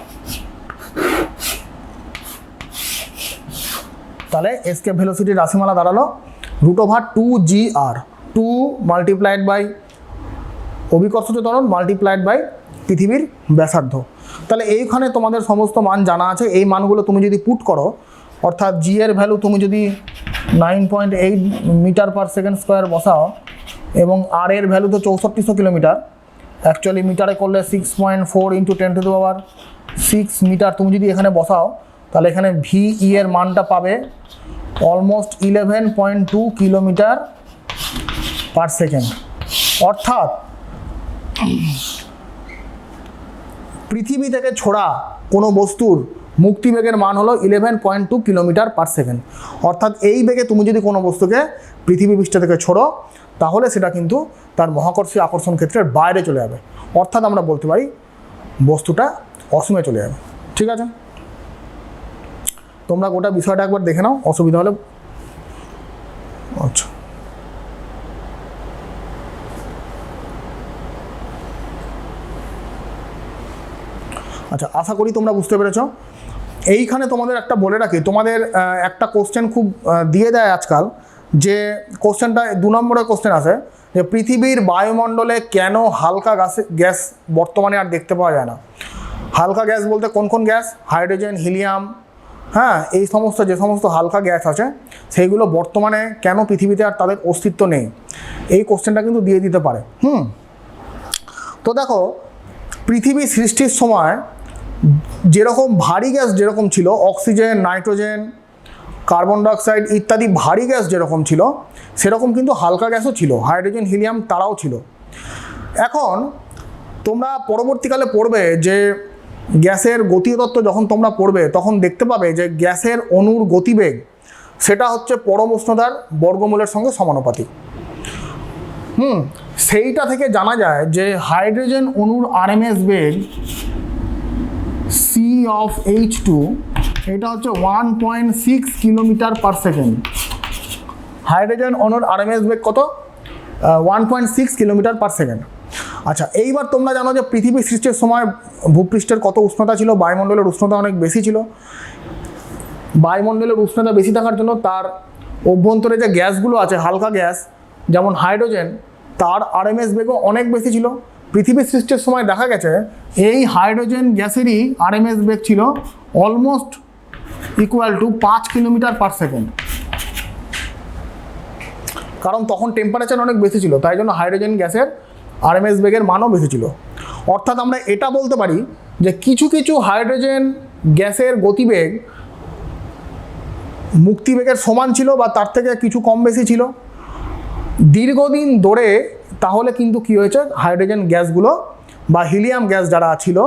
তাহলে এসকেপ ভেলোসিটির রাশিমালা দাঁড়ালো √2gr, 2 মাল্টিপ্লাইড বাই অভিকর্ষজ ত্বরণ মাল্টিপ্লাইড বাই পৃথিবীর ব্যাসার্ধ। তাহলে এইখানে তোমাদের সমস্ত মান জানা আছে। এই মানগুলো তুমি যদি পুট করো, অর্থাৎ জি এর ভ্যালু তুমি যদি 9.8 মিটার/সেকেন্ড² বসাও এবং আর এর ভ্যালু তো 6400 কিলোমিটার, অ্যাকচুয়ালি মিটারে করলে 6.4 × 10⁶ মিটার তুমি যদি এখানে বসাও, তাহলে এখানে ভিই এর মানটা পাবে অলমোস্ট 11.2 কিলোমিটার/সেকেন্ড। অর্থাৎ পৃথিবী থেকে ছোড়া কোনো বস্তুর মুক্তিবেগের মান হলো 11.2 কিলোমিটার/সেকেন্ড। অর্থাৎ এই বেগে তুমি যদি কোনো বস্তুকে পৃথিবী পৃষ্ঠ থেকে ছোড়ো তাহলে সেটা কিন্তু তার মহাকর্ষীয় আকর্ষণ ক্ষেত্রের বাইরে চলে যাবে, অর্থাৎ আমরা বলতে পারি বস্তুটা অসীমে চলে যাবে। ঠিক আছে, তোমরা গোটা বিষয়টা একবার দেখে নাও, অসুবিধা হলে। আচ্ছা, আচ্ছা, আশা করি তোমরা বুঝতে পেরেছ। এইখানে তোমাদের একটা বলে রাখি, তোমাদের একটা কোশ্চেন খুব দিয়ে দেয় আজকাল, যে কোশ্চেনটা 2 নম্বরের কোশ্চেন আছে যে পৃথিবীর বায়ুমণ্ডলে কেন হালকা গ্যাস বর্তমানে আর দেখতে পাওয়া যায় না। হালকা গ্যাস বলতে কোন কোন গ্যাস? হাইড্রোজেন, হিলিয়াম, হ্যাঁ, এই সমস্ত যে সমস্ত হালকা গ্যাস আছে সেইগুলো বর্তমানে কেন পৃথিবীতে আর তাদের অস্তিত্ব নেই, এই কোশ্চেনটা কিন্তু দিয়ে দিতে পারে। তো দেখো, পৃথিবী সৃষ্টির সময় যেরকম ভারী গ্যাস যেরকম ছিল, অক্সিজেন, নাইট্রোজেন, কার্বন ডাইঅক্সাইড ইত্যাদি ভারী গ্যাস যেরকম ছিল, সেরকম কিন্তু হালকা গ্যাসও ছিল, হাইড্রোজেন, হিলিয়াম তারাও ছিল। এখন তোমরা পরবর্তীকালে পড়বে যে গ্যাসের গতীয় তত্ত্ব যখন তোমরা পড়বে তখন দেখতে পাবে যে গ্যাসের অণুর গতিবেগ সেটা হচ্ছে পরম উষ্ণতার বর্গমূলের সঙ্গে সমানুপাতিক। সেইটা থেকে জানা যায় যে হাইড্রোজেন অণুর আরএমএস বেগ CH2 এটা হচ্ছে 1.6 কিলোমিটার/সেকেন্ড। হাইড্রোজেন অণুর আরএমএস বেগ কত? 1.6 কিলোমিটার/সেকেন্ড। আচ্ছা, এইবার তোমরা জানো যে পৃথিবী সৃষ্টির সময় ভূপৃষ্ঠের কত উষ্ণতা ছিল? বায়ুমণ্ডলের উষ্ণতা অনেক বেশি ছিল। বায়ুমণ্ডলের উষ্ণতা বেশি থাকার জন্য তার অভ্যন্তরে যে গ্যাসগুলো আছে, হালকা গ্যাস যেমন হাইড্রোজেন, তার আরএমএস বেগও অনেক বেশি ছিল। পৃথিবী সৃষ্টির সময় দেখা গেছে এই হাইড্রোজেন গ্যাসেরই আরএমএস বেগ ছিল অলমোস্ট ইকুয়াল টু 5 কিলোমিটার/সেকেন্ড, কারণ তখন টেম্পারেচার অনেক বেশি ছিল, তাই জন্য হাইড্রোজেন গ্যাসের আরএমএস বেগের মানও বেশি ছিল। অর্থাৎ আমরা এটা বলতে পারি যে কিছু কিছু হাইড্রোজেন গ্যাসের গতিবেগ মুক্তিবেগের সমান ছিল বা তার থেকে কিছু কম বেশি ছিল দীর্ঘদিন ধরে। তাহলে কিন্তু কী হয়েছে, হাইড্রোজেন গ্যাসগুলো বা হিলিয়াম গ্যাস যারা ছিল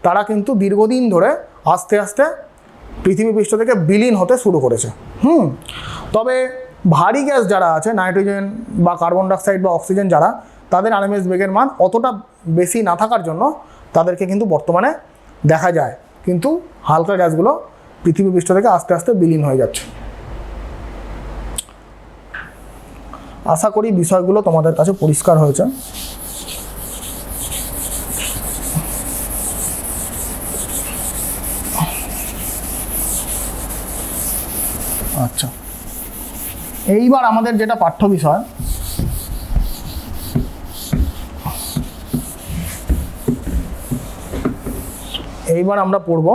তারা কিন্তু দীর্ঘদিন ধরে আস্তে আস্তে পৃথিবী পৃষ্ঠ থেকে বিলীন হতে শুরু করেছে। তবে ভারী গ্যাস যারা আছে, নাইট্রোজেন বা কার্বন ডাইঅক্সাইড বা অক্সিজেন যারা, তাদের আরএমএস বেগের মান অতটা বেশি না থাকার জন্য তাদেরকে কিন্তু বর্তমানে দেখা যায়, কিন্তু হালকা গ্যাসগুলো পৃথিবী পৃষ্ঠ থেকে আস্তে আস্তে বিলীন হয়ে যাচ্ছে। আশা করি বিষয়গুলো তোমাদের কাছে পরিষ্কার হয়েছে। আচ্ছা, এইবার আমাদের যেটা পাঠ্য বিষয়, এইবার আমরা পড়ব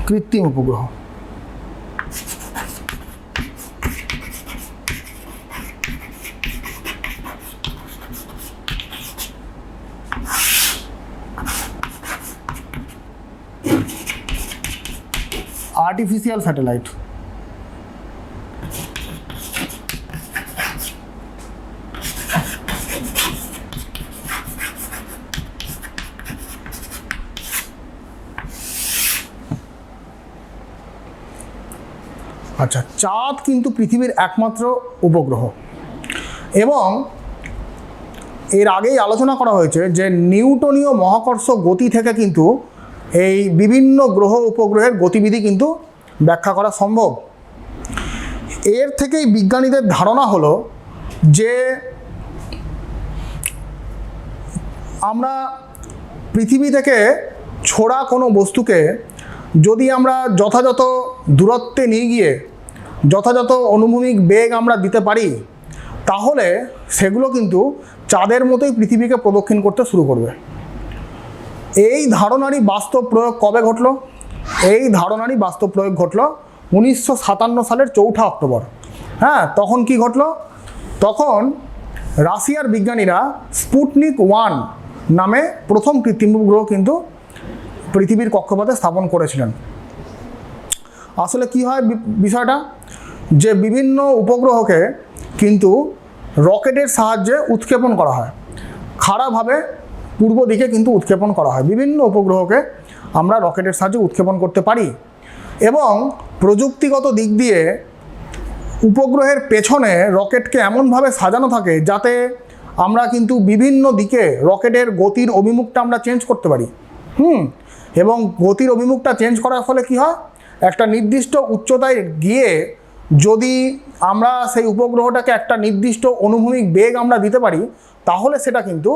কৃত্রিম উপগ্রহ। Artificial satellite. আচ্ছা, চাঁদ কিন্তু পৃথিবীর একমাত্র উপগ্রহ, এবং এর আগেই আলোচনা করা হয়েছে যে নিউটনীয় মহাকর্ষ গতি থেকে কিন্তু এই বিভিন্ন গ্রহ উপগ্রহের গতিবিধি কিন্তু ব্যাখ্যা করা সম্ভব। এর থেকেই বিজ্ঞানীদের ধারণা হলো যে আমরা পৃথিবী থেকে ছোড়া কোনো বস্তুকে যদি আমরা যথাযথ দূরত্বে নিয়ে গিয়ে যথাযথ অনুভূমিক বেগ আমরা দিতে পারি, তাহলে সেগুলো কিন্তু চাঁদের মতোই পৃথিবীকে প্রদক্ষিণ করতে শুরু করবে। এই ধারণারই বাস্তব প্রয়োগ কবে ঘটল? এই ধারণারই বাস্তব প্রয়োগ ঘটল 1957 সালের 4 অক্টোবর। তখন কি ঘটল? তখন রাশিয়ার বিজ্ঞানীরা স্পুটনিক 1 নামে প্রথম কৃত্রিম উপগ্রহ কিন্তু পৃথিবীর কক্ষপথে স্থাপন করেছিলেন। আসলে কি হয় বিষয়টা, যে বিভিন্ন উপগ্রহকে কিন্তু রকেটের সাহায্যে উৎক্ষেপণ করা হয়, খাড়াভাবে পূর্ব দিকে কিন্তু উৎক্ষেপণ করা হয়। বিভিন্ন উপগ্রহকে আমরা রকেটের সাহায্যে উৎক্ষেপণ করতে পারি, এবং প্রযুক্তিগত দিক দিয়ে উপগ্রহের পেছনে রকেটকে এমনভাবে সাজানো থাকে যাতে আমরা কিন্তু বিভিন্ন দিকে রকেটের গতির অভিমুখটা আমরা চেঞ্জ করতে পারি। এবং গতির অভিমুখটা চেঞ্জ করার ফলে কি হয়, একটা নির্দিষ্ট উচ্চতায় গিয়ে যদি আমরা সেই উপগ্রহটাকে একটা নির্দিষ্ট অনুভূমিক বেগ আমরা দিতে পারি, তাহলে সেটা কিন্তু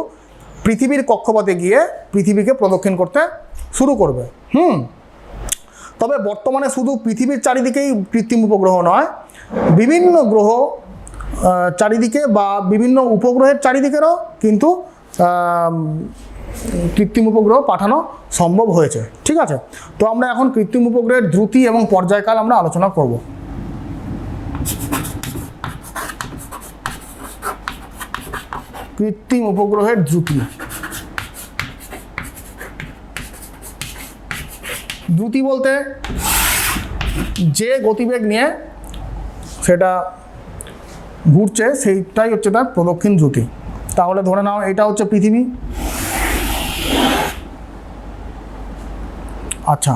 পৃথিবীর কক্ষপথে গিয়ে পৃথিবীকে প্রদক্ষিণ করতে শুরু করবে। তবে বর্তমানে শুধু পৃথিবীর চারিদিকেই কৃত্রিম উপগ্রহ নয়, বিভিন্ন গ্রহ চারিদিকে বা বিভিন্ন উপগ্রহের চারিদিকেরও কিন্তু কৃত্রিম উপগ্রহ পাঠানো সম্ভব হয়েছে। ঠিক আছে, তো আমরা এখন কৃত্রিম উপগ্রহের দ্রুতি এবং পর্যায়কাল আমরা আলোচনা করব। কৃত্রিম উপগ্রহের দ্রুতি। দ্রুতি বলতে যে গতিবেগ নিয়ে সেটা ঘুরছে সেইটাই হচ্ছে তার প্রদক্ষিণ দ্রুতি। তাহলে ধরে নাও এটা হচ্ছে পৃথিবী। আচ্ছা,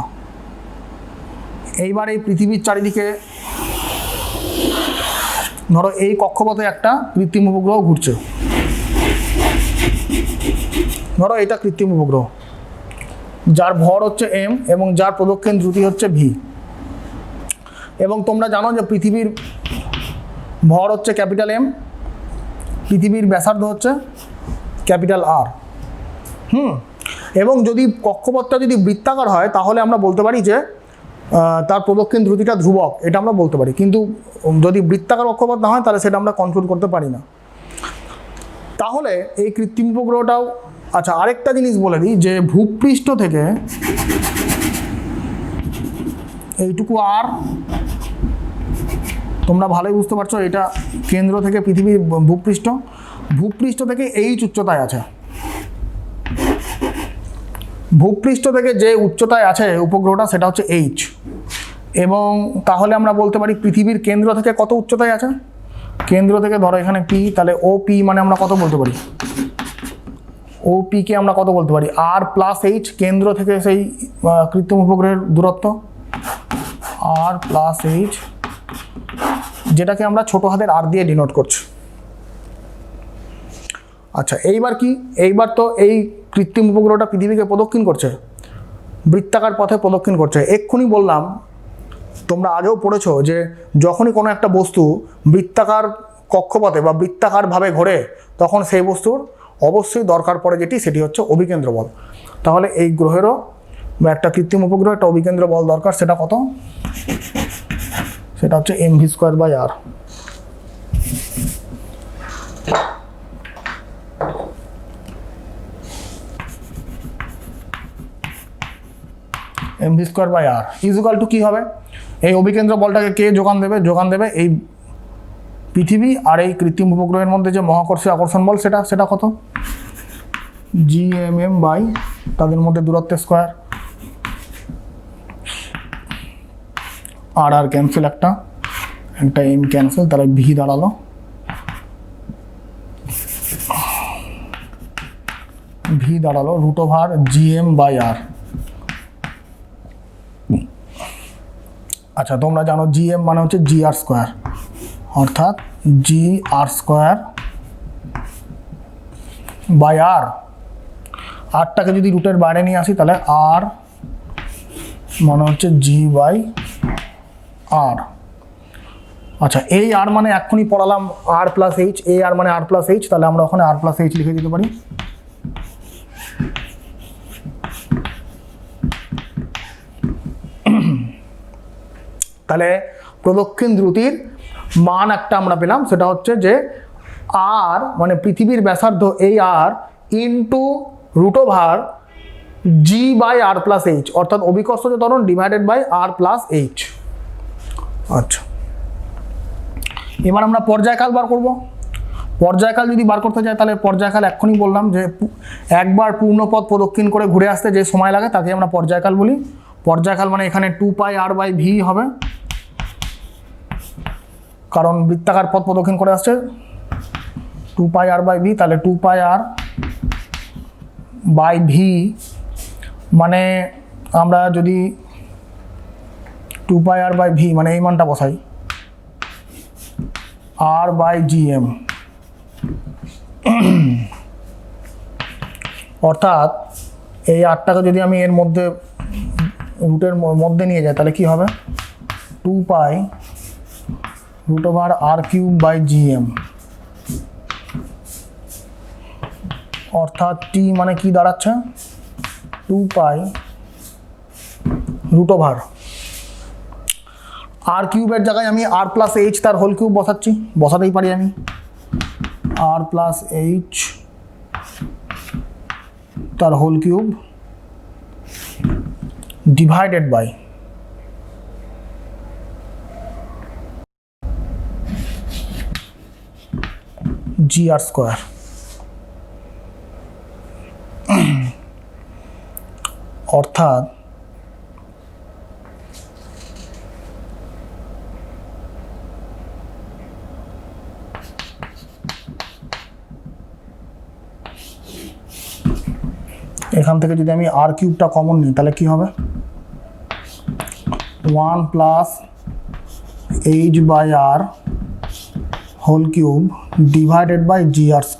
এইবার এই পৃথিবীর চারিদিকে ধরো এই কক্ষপথে একটা কৃত্রিম উপগ্রহ ঘুরছে। ধরো এটা কৃত্রিম উপগ্রহ, যার ভর হচ্ছে m এবং যার প্রদক্ষিণ দ্রুতি হচ্ছে v। এবং তোমরা জানো যে পৃথিবীর ভর হচ্ছে ক্যাপিটাল M, পৃথিবীর ব্যাসার্ধ হচ্ছে ক্যাপিটাল R। এবং যদি কক্ষপথটা যদি বৃত্তাকার হয় তাহলে আমরা বলতে পারি যে তার প্রদক্ষিণ দ্রুতিটা ধ্রুবক, এটা আমরা বলতে পারি। কিন্তু যদি বৃত্তাকার কক্ষপথ না হয় তাহলে সেটা আমরা কন্ট্রোল করতে পারি না। তাহলে এই কৃত্রিম উপগ্রহটাও, আচ্ছা আরেকটা জিনিস বলে দিই যে ভূপৃষ্ঠ থেকে এইটুকু আর, তোমরা ভালোই বুঝতে পারছো এটা কেন্দ্র থেকে পৃথিবীর ভূপৃষ্ঠ, ভূপৃষ্ঠ থেকে এইচ উচ্চতায় আছে। ভূপৃষ্ঠ থেকে যে উচ্চতায় আছে উপগ্রহটা সেটা হচ্ছে এইচ। এবং তাহলে আমরা বলতে পারি পৃথিবীর কেন্দ্র থেকে কত উচ্চতায় আছে, কেন্দ্র থেকে ধরো এখানে পি, তাহলে ও পি মানে আমরা কত বলতে পারি ওপিকে আমরা কত বলতে পারি, আর প্লাস এইচ, কেন্দ্র থেকে সেই কৃত্রিম উপগ্রহের দূরত্ব আর প্লাস এইচ, যেটাকে আমরা ছোট হাতের আর দিয়ে ডিনোট করছি। আচ্ছা এইবার কি, এইবার তো এই কৃত্রিম উপগ্রহটা পৃথিবীকে প্রদক্ষিণ করছে, বৃত্তাকার পথে প্রদক্ষিণ করছে। এক্ষুনি বললাম, তোমরা আগেও পড়েছো যে যখনই কোনো একটা বস্তু বৃত্তাকার কক্ষপথে বা বৃত্তাকারভাবে ঘোরে, তখন সেই বস্তুর অবশ্যই দরকার পড়ে যেটি, সেটি হচ্ছে অভিকেন্দ্র বল। তাহলে এই গ্রহেরও বা একটা কৃত্রিম উপগ্রহ একটা অভিকেন্দ্র বল দরকার। সেটা কত? সেটা হচ্ছে mv²/r। mv²/r ইকুয়াল টু কি হবে? এই অভিকেন্দ্র বলটাকে কে যোগান দেবে? যোগান দেবে এই পৃথিবী আর এই কৃত্রিম উপগ্রহের মধ্যে যে মহাকর্ষীয় আকর্ষণ বল, সেটা কত? gmm বাই তাদের মধ্যে দূরত্বের স্কোয়ার। আর ক্যান্সেল, একটা এম ক্যান্সেল, তাহলে ভি দাঁড়ালো √gm/r। আচ্ছা তোমরা জানো gm মানে হচ্ছে gr², অর্থাৎ gr²/r। আরটাকে যদি রুটের বাইরে নিয়ে আসি তাহলে আর মানে হচ্ছে g/r। আচ্ছা এই আর মানে এক্ষুনি পড়ালাম আর প্লাস এইচ, এই আর মানে আর প্লাস এইচ, তাহলে আমরা ওখানে আর প্লাস এইচ লিখে দিতে পারি। তাহলে প্রদক্ষিণ দ্রুতির মান একটা আমরা পেলাম, সেটা হচ্ছে যে আর মানে পৃথিবীর ব্যাসার্ধ এই আর ইন্টু √g/r+h, অর্থাৎ অভিকর্ষজ ত্বরণ ডিভাইডেড বাই r+h। আচ্ছা এবার আমরা পর্যায়কাল বার করব। পর্যায়কাল যদি বার করতে চাই তাহলে পর্যায়কাল এক্ষুনি বললাম যে একবার পূর্ণপথ প্রদক্ষিণ করে ঘুরে আসতে যে সময় লাগে তাকে আমরা পর্যায়কাল বলি। পর্যায়কাল মানে এখানে 2πr/v হবে, কারণ বৃত্তাকার পথ প্রদক্ষিণ করে আসছে 2πr/v। তাহলে 2πr/v মানে আমরা যদি 2πr/v মানে এই মানটা বসাই r/gm, অর্থাৎ এই আরটাকে যদি আমি এর মধ্যে রুটের মধ্যে নিয়ে যাই তাহলে কি হবে? 2π√r³/gm, অর্থাৎ t মানে কি দাঁড়াচ্ছে? 2π√r কিউবের জায়গায় আমি r+h তার হোল কিউব বসাতেই পারি আমি। r+h তার whole cube divided by gr²। অর্থাৎ এখান থেকে যদি আমি আর কিউবটা কমন নিই তাহলে কি হবে? 1+h/r whole cube divided by gr²।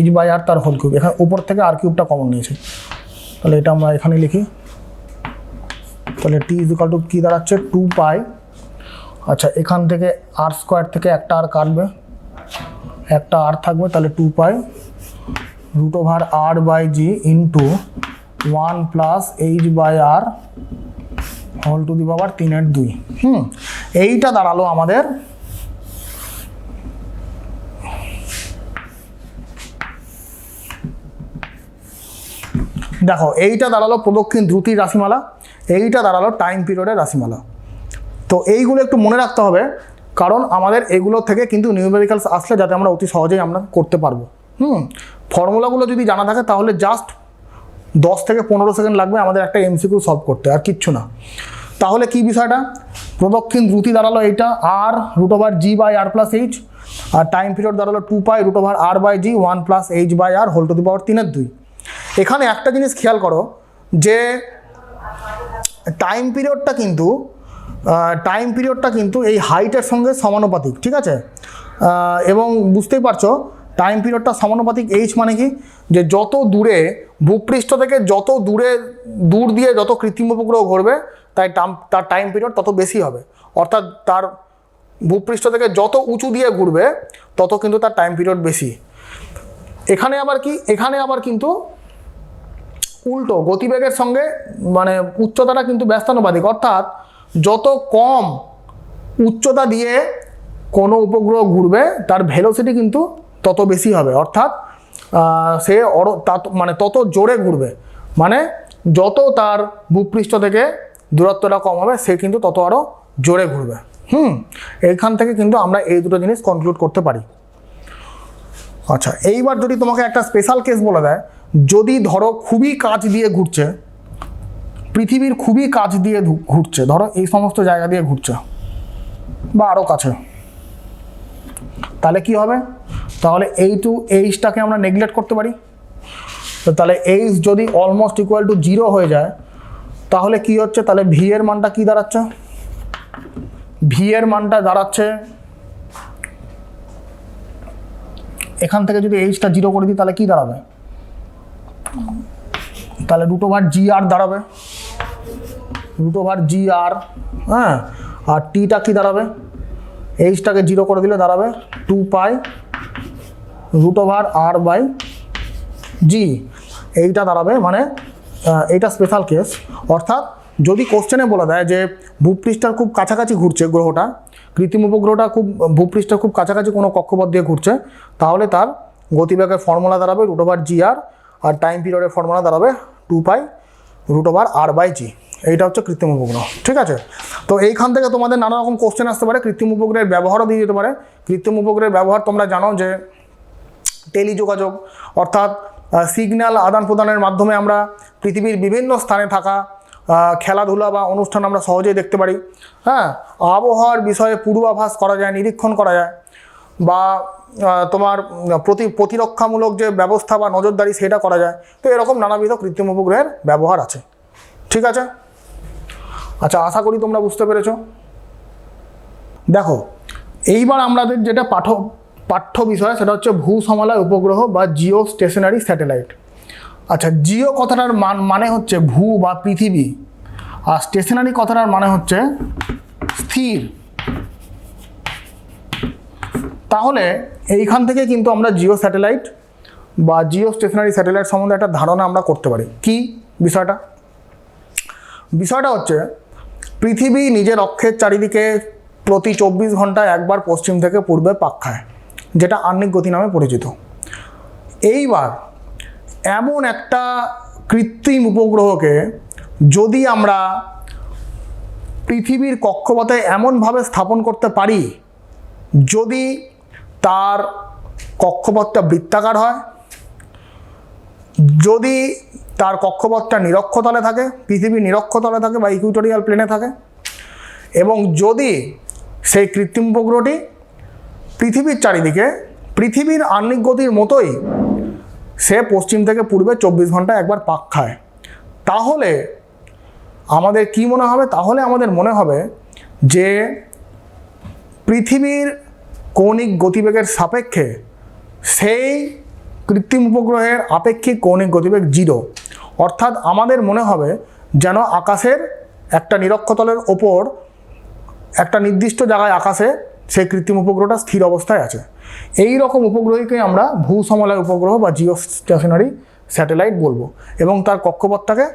h/r তার হোল কিউব, এখানে উপর থেকে আর কিউবটা কমন নিয়েছি, তাহলে এটা আমরা এখানে লিখি। তাহলে t ইকুয়াল টু কি দাঁড়াচ্ছে? 2π। আচ্ছা এখান থেকে r² থেকে একটা আর কাটবে, একটা আর থাকবে, তাহলে 2π√r/g into 1+h/r whole to the power 3/2। এইটা দাঁড়ালো আমাদের দেখো, এইটা দাঁড়ালো প্রদক্ষিণ দ্রুতির রাশিমালা, এইটা দাঁড়ালো টাইম পিরিয়ডের রাশিমালা। তো এইগুলো একটু মনে রাখতে হবে, কারণ আমাদের এগুলো থেকে কিন্তু নিউমেরিক্যালস আসলে যাতে আমরা অতি সহজেই আমরা করতে পারবো। ফর্মুলাগুলো যদি জানা থাকে তাহলে জাস্ট 10 থেকে 15 সেকেন্ড লাগবে আমাদের একটা এমসিকিউ সলভ করতে, আর কিচ্ছু না। তাহলে কি বিষয়টা, প্রদক্ষিণ দ্রুতি দাঁড়ালো এইটা আর √g/r + h, আর টাইম পিরিয়ড দাঁড়ালো 2π √r/g 1 + h/r whole to the power 3/2। এখানে একটা জিনিস খেয়াল করো যে টাইম পিরিয়ডটা কিন্তু এই হাইটের সঙ্গে সমানুপাতিক, ঠিক আছে। এবং বুঝতেই পারছো টাইম পিরিয়ডটা সমানুপাতিক। এইচ মানে কি, যে যত দূরে ভূপৃষ্ঠ থেকে যত দূর দিয়ে যত কৃত্রিম উপগ্রহ ঘুরবে তার টাইম পিরিয়ড তত বেশি হবে, অর্থাৎ তার ভূপৃষ্ঠ থেকে যত উঁচু দিয়ে ঘুরবে তত কিন্তু তার টাইম পিরিয়ড বেশি। এখানে আবার কিন্তু উল্টো, গতিবেগের সঙ্গে মানে উচ্চতাটা কিন্তু ব্যস্তানুপাতিক, অর্থাৎ যত কম উচ্চতা দিয়ে কোনো উপগ্রহ ঘুরবে তার ভেলোসিটি কিন্তু তত বেশি হবে, অর্থাৎ সে মানে তত জোরে ঘুরবে, মানে যত তার ভূপৃষ্ঠ থেকে দূরত্বটা কম হবে সে কিন্তু তত আরও জোরে ঘুরবে। এইখান থেকে কিন্তু আমরা এই দুটো জিনিস কনক্লুড করতে পারি। আচ্ছা, এইবার যদি তোমাকে একটা স্পেশাল কেস বলে দেয়, যদি ধরো খুবই কাছ দিয়ে ঘুরছে, পৃথিবীর খুবই কাছ দিয়ে ঘুরছে, ধরো এই সমস্ত জায়গা দিয়ে ঘুরছে বা আরও কাছে, তাহলে কি হবে, তাহলে এইচটাকে আমরা নেগলেক্ট করতে পারি। তো তাহলে এইচ যদি অলমোস্ট ইকুয়াল টু 0 হয়ে যায় তাহলে কি হচ্ছে, তাহলে ভি এর মানটা কি দাঁড়াচ্ছে, ভি এর মানটা দাঁড়াচ্ছে, এখান থেকে যদি এইচটা 0 করে দিই তাহলে কি দাঁড়াবে, তাহলে √gr দাঁড়াবে, √gr, হ্যাঁ। আর টিটা কি দাঁড়াবে, এইচটাকে 0 করে দিলে দাঁড়াবে 2π √r/g, এইটা দাঁড়াবে। মানে এইটা স্পেশাল কেস, অর্থাৎ যদি কোশ্চেনে বলা দেয় যে ভূপৃষ্ঠের খুব কাছাকাছি ঘুরছে গ্রহটা, কৃত্রিম উপগ্রহটা খুব ভূপৃষ্ঠের খুব কাছাকাছি কোনো কক্ষপথ দিয়ে ঘুরছে, তাহলে তার গতিবেগের ফর্মুলা দাঁড়াবে √gr, আর টাইম পিরিয়ডের ফর্মুলা দাঁড়াবে 2π √r/g। এইটা হচ্ছে কৃত্রিম উপগ্রহ, ঠিক আছে। তো এইখান থেকে তোমাদের নানা রকম কোশ্চেন আসতে পারে, কৃত্রিম উপগ্রহের ব্যবহারও দিয়ে যেতে পারে। কৃত্রিম উপগ্রহের ব্যবহার তোমরা জানো যে টেলিযোগাযোগ, অর্থাৎ সিগন্যাল আদান প্রদানের মাধ্যমে আমরা পৃথিবীর বিভিন্ন স্থানে থাকা খেলাধুলা বা অনুষ্ঠান আমরা সহজেই দেখতে পারি, হ্যাঁ। আবহাওয়ার বিষয়ে পূর্বাভাস করা যায়, নিরীক্ষণ করা যায়, বা তোমার প্রতিরক্ষামূলক যে ব্যবস্থা বা নজরদারি সেটা করা যায়। তো এরকম নানাবিধ কৃত্রিম উপগ্রহের ব্যবহার আছে, ঠিক আছে। আচ্ছা, আশা করি তোমরা বুঝতে পেরেছো। দেখো, এইবার আমাদের যেটা পাঠ্য বিষয় সেটা হচ্ছে ভূসমলয় উপগ্রহ বা জিও স্টেশনারি স্যাটেলাইট। আচ্ছা, জিও কথাটার মানে হচ্ছে ভূ বা পৃথিবী, আর স্টেশনারি কথাটার মানে হচ্ছে স্থির। তাহলে এইখান থেকে কিন্তু আমরা জিও স্যাটেলাইট বা জিও স্টেশনারি স্যাটেলাইট সম্বন্ধে একটা ধারণা আমরা করতে পারি। কি বিষয়টা হচ্ছে পৃথিবী নিজের অক্ষের চারিদিকে প্রতি 24 ঘন্টায় একবার পশ্চিম থেকে পূর্বে পাক খায়, যেটা আহ্নিক গতি নামে পরিচিত। এইবার এমন একটা কৃত্রিম উপগ্রহকে যদি আমরা পৃথিবীর কক্ষপথে এমনভাবে স্থাপন করতে পারি যদি তার কক্ষপথটা বৃত্তাকার হয়, যদি তার কক্ষপথটা নিরক্ষতলে থাকে, পৃথিবীর নিরক্ষতলে থাকে বা ইকুইটোরিয়াল প্লেনে থাকে, এবং যদি সেই কৃত্রিম উপগ্রহটি পৃথিবীর চারিদিকে পৃথিবীর আহ্নিক গতির মতোই সে পশ্চিম থেকে পূর্বে 24 ঘন্টায় একবার পাক খায়, তাহলে আমাদের কি মনে হবে? তাহলে আমাদের মনে হবে যে পৃথিবীর কৌণিক গতিবেগের সাপেক্ষে সেই কৃত্রিম উপগ্রহের আপেক্ষিক কৌণিক গতিবেগ 0, অর্থাৎ আমাদের মনে হবে যেন আকাশের একটা নিরক্ষতলের ওপর একটা নির্দিষ্ট জায়গায় আকাশে সেই কৃত্রিম উপগ্রহটা স্থির অবস্থায় আছে। এই রকম উপগ্রহকে আমরা ভূসমলয় উপগ্রহ বা জিও স্টেশনারি স্যাটেলাইট বলবো, এবং তার কক্ষপথটাকে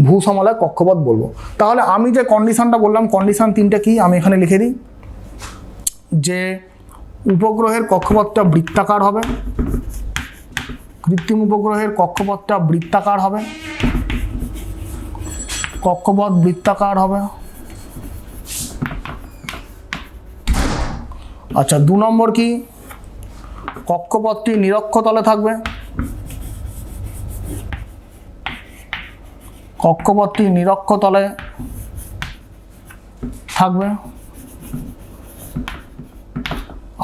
ভূসমলয় কক্ষপথ বলবো। তাহলে আমি যে কন্ডিশনটা বললাম, কন্ডিশন 3টে কি আমি এখানে লিখে দিই, যে উপগ্রহের কক্ষপথটা বৃত্তাকার হবে, কৃত্রিম উপগ্রহের কক্ষপথটা বৃত্তাকার হবে, কক্ষপথ বৃত্তাকার হবে। আচ্ছা, 2 নম্বর কি, কক্ষপথটি নিরক্ষতলে থাকবে, কক্ষপথটি নিরক্ষতলে থাকবে।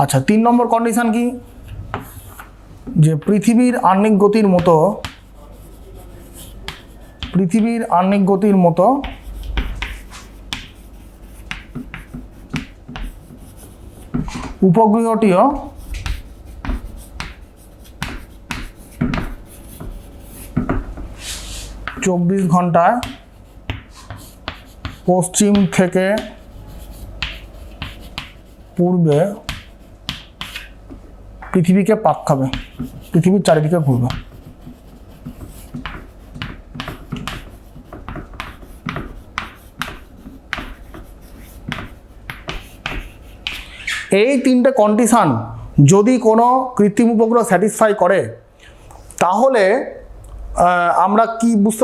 আচ্ছা 3 নম্বর কন্ডিশন কি, যে পৃথিবীর আহ্নিক গতির মতো উপগ্রহটিও 24 ঘন্টায় পশ্চিম থেকে পূর্বে পৃথিবীকে পাক খাবে, পৃথিবীর চারিদিকে ঘুরবে। এই 3টে কন্ডিশন যদি কোনো কৃত্রিম উপগ্রহ স্যাটিসফাই করে, তাহলে আমরা কি বুঝতে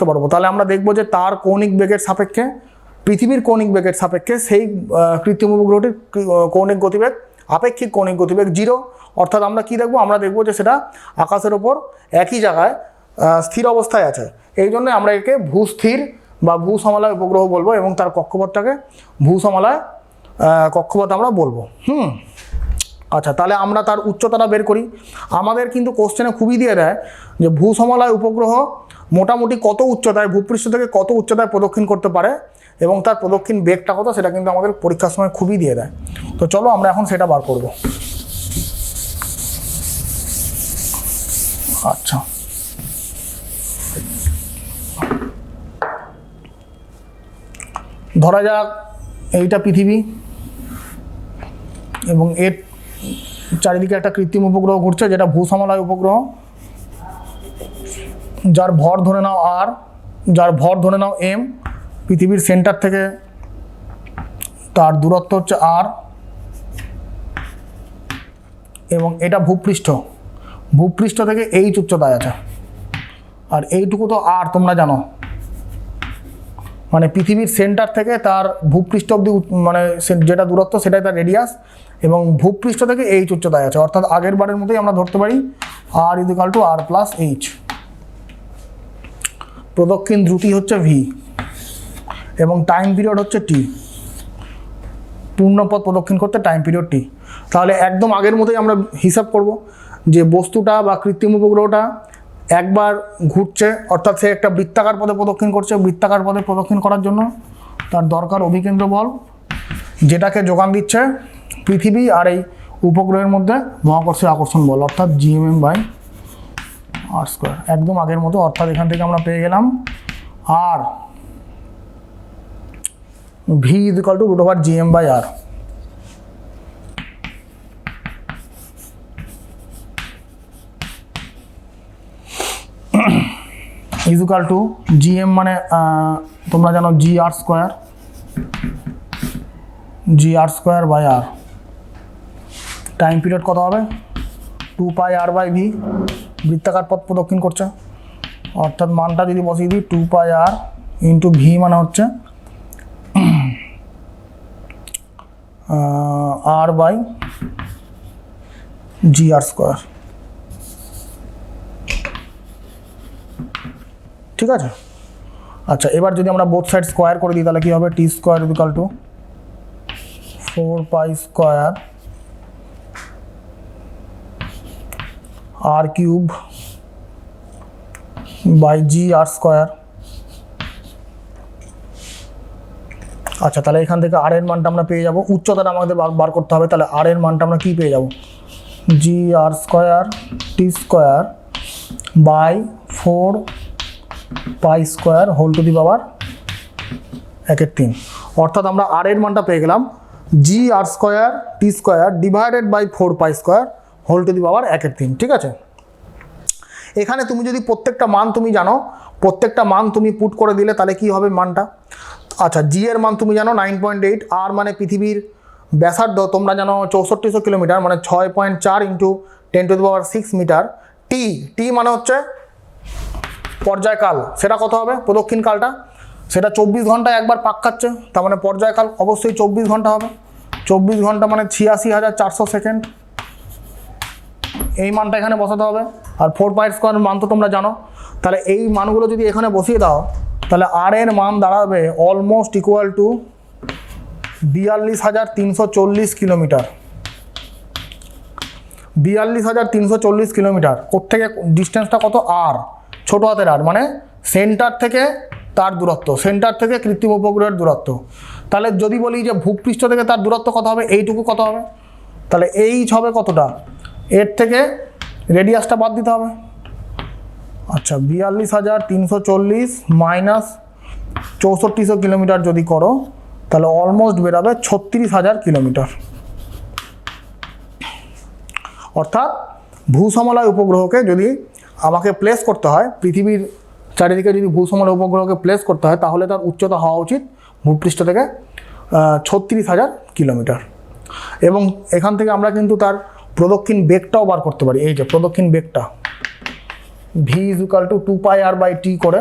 পারবো, তাহলে আমরা দেখব যে তার কৌণিক বেগের সাপেক্ষে, পৃথিবীর কৌণিক বেগের সাপেক্ষে সেই কৃত্রিম উপগ্রহটির কৌণিক গতিবেগ, আপেক্ষিক কৌণিক গতিবেগ 0। অর্থাৎ আমরা কি দেখব, আমরা দেখব যে সেটা আকাশের ওপর একই জায়গায় স্থির অবস্থায় আছে। এই জন্য আমরা একে ভূস্থির বা ভূসমলয় উপগ্রহ বলবো, এবং তার কক্ষপথটাকে ভূসমলয় কক্ষপথ আমরা বলবো। আচ্ছা, তাহলে আমরা তার উচ্চতাটা বের করি। আমাদের কিন্তু কোশ্চেনে খুবই দিয়ে দেয় যে ভূসমলয় উপগ্রহ মোটামুটি কত উচ্চতায়, ভূপৃষ্ঠ থেকে কত উচ্চতায় প্রদক্ষিণ করতে পারে এবং তার প্রদক্ষিণ বেগটা কত, সেটা কিন্তু আমাদের পরীক্ষার সময় খুবই দিয়ে দেয়। তো চলো আমরা এখন সেটা বার করব। আচ্ছা, ধরা যাক এইটা পৃথিবী এবং এর চারিদিকে একটা কৃত্রিম উপগ্রহ ঘুরছে, যেটা ভূসমলয় উপগ্রহ, যার ভর ধরে নাও আর, যার ভর ধরে নাও এম, পৃথিবীর সেন্টার থেকে তার দূরত্ব হচ্ছে আর, এবং এটা ভূপৃষ্ঠ থেকে এইচ উচ্চতায় আছে। আর এইটুকু তো আর তোমরা জানো, মানে পৃথিবীর সেন্টার থেকে তার ভূপৃষ্ঠ অবধি মানে যেটা দূরত্ব সেটাই তার রেডিয়াস, এবং ভূপৃষ্ঠ থেকে এইচ উচ্চতায় আছে। অর্থাৎ আগের বারের মতোই আমরা ধরতে পারি R equal to R plus H. প্রদক্ষিণ দ্রুতি হচ্ছে ভি এবং টাইম পিরিয়ড হচ্ছে টি। পূর্ণপথ প্রদক্ষিণ করতে টাইম পিরিয়ড টি। তাহলে একদম আগের মতোই আমরা হিসাব করব যে বস্তুটা বা কৃত্রিম উপগ্রহটা একবার ঘুরছে, অর্থাৎ সে একটা বৃত্তাকার পথে প্রদক্ষিণ করছে। বৃত্তাকার পথে প্রদক্ষিণ করার জন্য তার দরকার অভিকেন্দ্র বল, যেটাকে যোগান দিচ্ছে পৃথিবী আর এই উপগ্রহের মধ্যে মহাকর্ষীয় আকর্ষণ বল, অর্থাৎ GMM/r²। একদম আগের মতো, অর্থাৎ এখান থেকে আমরা পেয়ে গেলাম আর V = √GM/r। Equal to GM মানে তোমরা জানো GR²/r। টাইম পিরিয়ড কত হবে, 2πr/v। বৃত্তাকার পথ প্রদক্ষিণ করছে, অর্থাৎ মানটা যদি বসিয়ে দিই 2πr ইন্টু v মানে হচ্ছে r/gr²। ঠিক আছে। আচ্ছা, এবার যদি আমরা বোথ সাইড স্কোয়ার করে দিই তাহলে কি হবে, t² = 4π² r³/gr²। আচ্ছা, তাহলে এখান থেকে আর এর মানটা আমরা পেয়ে যাব, উচ্চতাটা আমাদের বার করতে হবে। তাহলে আর এর মানটা আমরা কি পেয়ে যাব, gr²t²/4π² হোল টু দি পাওয়ার 1/3। অর্থাৎ আমরা আর এর মানটা পেয়ে গেলাম gr²t²/4π² হোল টু দি পাওয়ার 1/3। ঠিক আছে। এখানে তুমি যদি প্রত্যেকটা মান তুমি জানো, প্রত্যেকটা মান তুমি পুট করে দিলে তাহলে কি হবে মানটা। আচ্ছা, জি এর মান তুমি জানো 9.8, আর মানে পৃথিবীর ব্যাসার্ধ তোমরা জানো 6400 কিলোমিটার, মানে 6.4 ইন্টু 10⁶ মিটার। টি মানে হচ্ছে পর্যায়কাল, সেটা কত হবে, প্রদক্ষিণকালটা, সেটা 24 ঘন্টায় একবার পাক খাচ্ছে, তার মানে পর্যায়কাল অবশ্যই 24 ঘন্টা হবে। 24 ঘন্টা মানে 86,400 সেকেন্ড। এই মানটা এখানে বসাতে হবে। আর 4π² মান তো তোমরা জানো। তাহলে এই মানগুলো যদি এখানে বসিয়ে দাও, তাহলে আর এর মান দাঁড়াবে almost equal two 42,340 kilometre. 42,340 kilometre. কোত্থেকে ডিস্টেন্সটা কত? আর, ছোটো হাতের আর, মানে সেন্টার থেকে তার দূরত্ব, সেন্টার থেকে কৃত্রিম উপগ্রহের দূরত্ব। তাহলে যদি বলি যে ভূপৃষ্ঠ থেকে তার দূরত্ব কত হবে, এইটুকু কত হবে, তাহলে এইচ হবে কতটা, এর থেকে রেডিয়াসটা বাদ দিতে হবে। আচ্ছা, 42,340 মাইনাস 6400 কিলোমিটার যদি করো, তাহলে অলমোস্ট বেরাবে 36,000 কিলোমিটার। অর্থাৎ ভূসমলয় উপগ্রহকে যদি আমাকে প্লেস করতে হয়, পৃথিবীর চারিদিকে যদি ভূসমলয় উপগ্রহকে প্লেস করতে হয়, তাহলে তার উচ্চতা হওয়া উচিত ভূপৃষ্ঠ থেকে 36,000 কিলোমিটার। এবং এখান থেকে আমরা কিন্তু তার প্রদক্ষিণ বেগটাও বার করতে পারি। এই যে প্রদক্ষিণ বেগটা, V is equal to 2πr/t করে।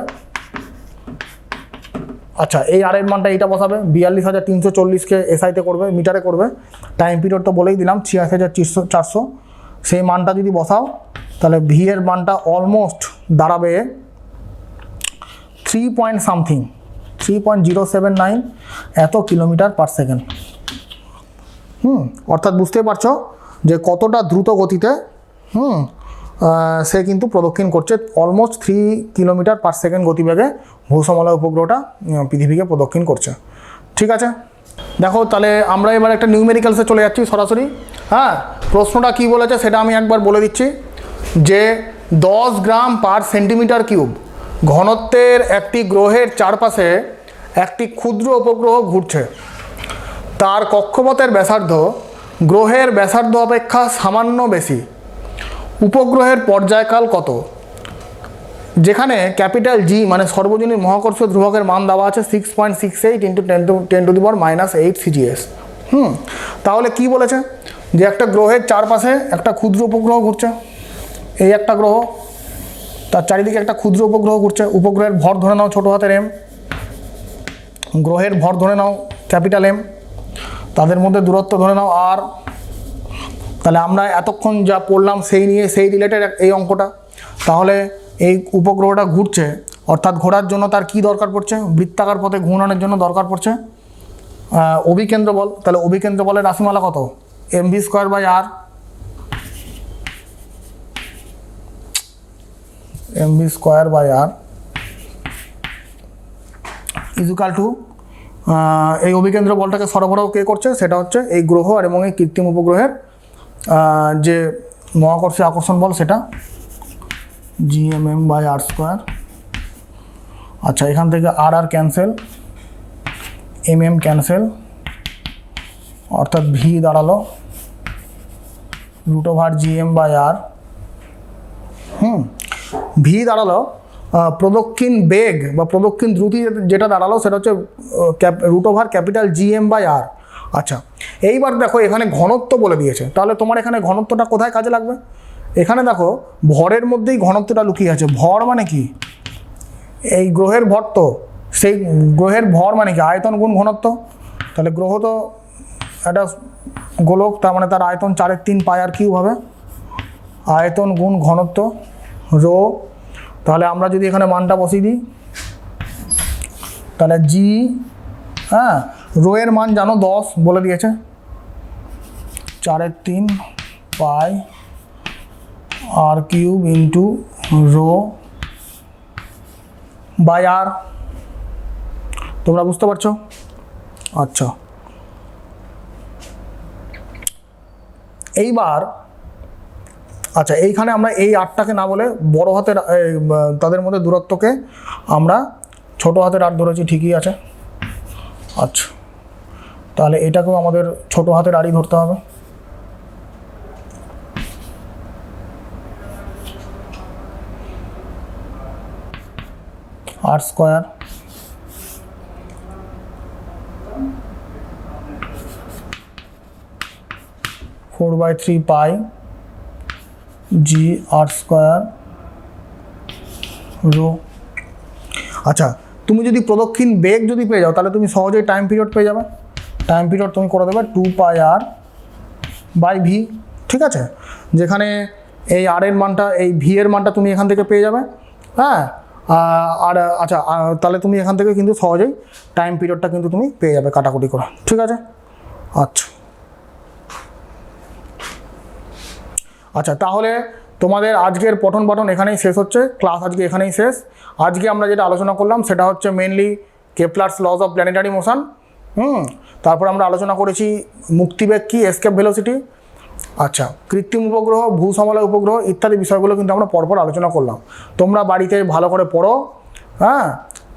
আচ্ছা, এই আর এর মানটা এইটা বসাবে, 42,340কে এসআইতে করবে, মিটারে করবে, টাইম পিরিয়ড তো বলেই দিলাম 86,400। সেই মানটা যদি বসাও, তাহলে ভি এর মানটা অলমোস্ট দাঁড়াবে 3.079 এত কিলোমিটার পার সেকেন্ড। অর্থাৎ বুঝতে পারছো যে কতটা দ্রুত গতিতে সে কিন্তু প্রদক্ষিণ করছে। অলমোস্ট 3 কিলোমিটার পার সেকেন্ড গতিবেগে ভূসমলয় উপগ্রহটা পৃথিবীকে প্রদক্ষিণ করছে। ঠিক আছে, দেখো তাহলে আমরা এবার একটা নিউমেরিক্যালসে চলে যাচ্ছি সরাসরি। হ্যাঁ, প্রশ্নটা কী বলেছে সেটা আমি একবার বলে দিচ্ছি, যে 10 গ্রাম পার সেন্টিমিটার কিউব ঘনত্বের একটি গ্রহের চারপাশে একটি ক্ষুদ্র উপগ্রহ ঘুরছে। তার কক্ষপথের ব্যাসার্ধ গ্রহের ব্যাসার্ধ অপেক্ষা সামান্য বেশি। উপগ্রহের পর্যায়কাল কত? যেখানে ক্যাপিটাল জি মানে সর্বজনীন মহাকর্ষীয় ধ্রুবকের মান দেওয়া আছে 6.68 × 10⁻⁸ CGS। তাহলে কি বলেছে, যে একটা গ্রহের চারপাশে একটা ক্ষুদ্র উপগ্রহ ঘুরছে। এই একটা গ্রহ, তার চারিদিকে একটা ক্ষুদ্র উপগ্রহ ঘুরছে। উপগ্রহের ভর ধরে নাও ছোটো হাতের এম, গ্রহের ভর ধরে নাও ক্যাপিটাল এম, তাদের মধ্যে দূরত্ব ধরে নাও আর। তাহলে আমরা এতক্ষণ যা পড়লাম সেই নিয়ে সেই রিলেটেড এই অঙ্কটা। তাহলে এই উপগ্রহটা ঘুরছে, অর্থাৎ ঘোরার জন্য তার কি দরকার পড়ছে? বৃত্তাকার পথে ঘূর্ণনের জন্য দরকার পড়ছে অভিকেন্দ্র বল। তাহলে অভিকেন্দ্র বলের রাশিমালা কত? mv²/r, mv²/r ইজুকাল টু, এই অভিকেন্দ্র বলটাকে সরবরাহ কে করছে? সেটা হচ্ছে এই গ্রহ আর এবং এই কৃত্রিম উপগ্রহের যে মহাকর্ষীয় আকর্ষণ বল, সেটা gmm/r²। আচ্ছা, এখান থেকে আর আর ক্যান্সেল, mm ক্যান্সেল, অর্থাৎ ভি দাঁড়ালো √gm/r। ভি দাঁড়ালো প্রদক্ষিণ বেগ বা প্রদক্ষিণ দ্রুতি যেটা দাঁড়ালো সেটা হচ্ছে √GM/r। আচ্ছা, এইবার দেখো এখানে ঘনত্ব বলে দিয়েছে, তাহলে তোমার এখানে ঘনত্বটা কোথায় কাজে লাগবে? এখানে দেখো ভরের মধ্যেই ঘনত্বটা লুকিয়ে আছে। ভর মানে কি? এই গ্রহের ভর, তো সেই গ্রহের ভর মানে কি? আয়তন গুণ ঘনত্ব। তাহলে গ্রহ তো একটা গোলক, তার মানে তার আয়তন 4/3πr³ হবে, আয়তন গুণ ঘনত্ব রো। তাহলে আমরা যদি এখানে মানটা বসিয়ে দিই, তাহলে জি, রো এর মান জানো 10 বলে দিয়েছে, 4/3πr³ ইন্টু ρ/r। তোমরা বুঝতে পারছো? আচ্ছা, এইবার আচ্ছা এইখানে আমরা এই আটটাকে না বলে বড় হাতের তাদের মধ্যে দূরত্বকে আমরা ছোট হাতের আট ধরেছি, ঠিকই আছে। আচ্ছা, তাহলে এটাকেও আমাদের ছোট হাতের আড়ই ধরতে হবে। r² 4/3π gr² rho. আচ্ছা, তুমি যদি প্রদক্ষিণ বেগ যদি পেয়ে যাও, তাহলে তুমি সহজেই টাইম পিরিয়ড পেয়ে যাবে। টাইম পিরিয়ড তুমি করে দেবে 2πr/v। ঠিক আছে, যেখানে এই আর এর মানটা, এই ভি এর মানটা তুমি এখান থেকে পেয়ে যাবে। হ্যাঁ, আর আচ্ছা তাহলে তুমি এখান থেকে কিন্তু সহজেই টাইম পিরিয়ডটা কিন্তু তুমি পেয়ে যাবে কাটাকুটি করে, ঠিক আছে? আচ্ছা আচ্ছা, তাহলে তোমাদের আজকের পঠন পাঠন এখানেই শেষ হচ্ছে, ক্লাস আজকে এখানেই শেষ। আজকে আমরা যেটা আলোচনা করলাম সেটা হচ্ছে mainly Kepler's laws of planetary motion. তারপর আমরা আলোচনা করেছি মুক্তিবেগ কি, এসকেপ ভেলোসিটি। আচ্ছা, কৃত্রিম উপগ্রহ, ভূসমলয় উপগ্রহ ইত্যাদি বিষয়গুলো কিন্তু আমরা পরপর আলোচনা করলাম। তোমরা বাড়িতে ভালো করে পড়ো, হ্যাঁ?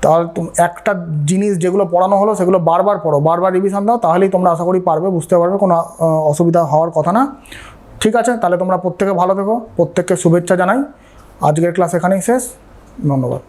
তাহলে একটা জিনিস যেগুলো পড়ানো হলো সেগুলো বারবার পড়ো, বারবার রিভিশন দাও, তাহলেই তোমরা আশা করি পারবে, বুঝতে পারবে, কোনো অসুবিধা হওয়ার কথা না। ঠিক আছে, তাহলে তোমরা প্রত্যেকে ভালো থেকো, প্রত্যেককে শুভেচ্ছা জানাই। আজকের ক্লাস এখানেই শেষ, ধন্যবাদ।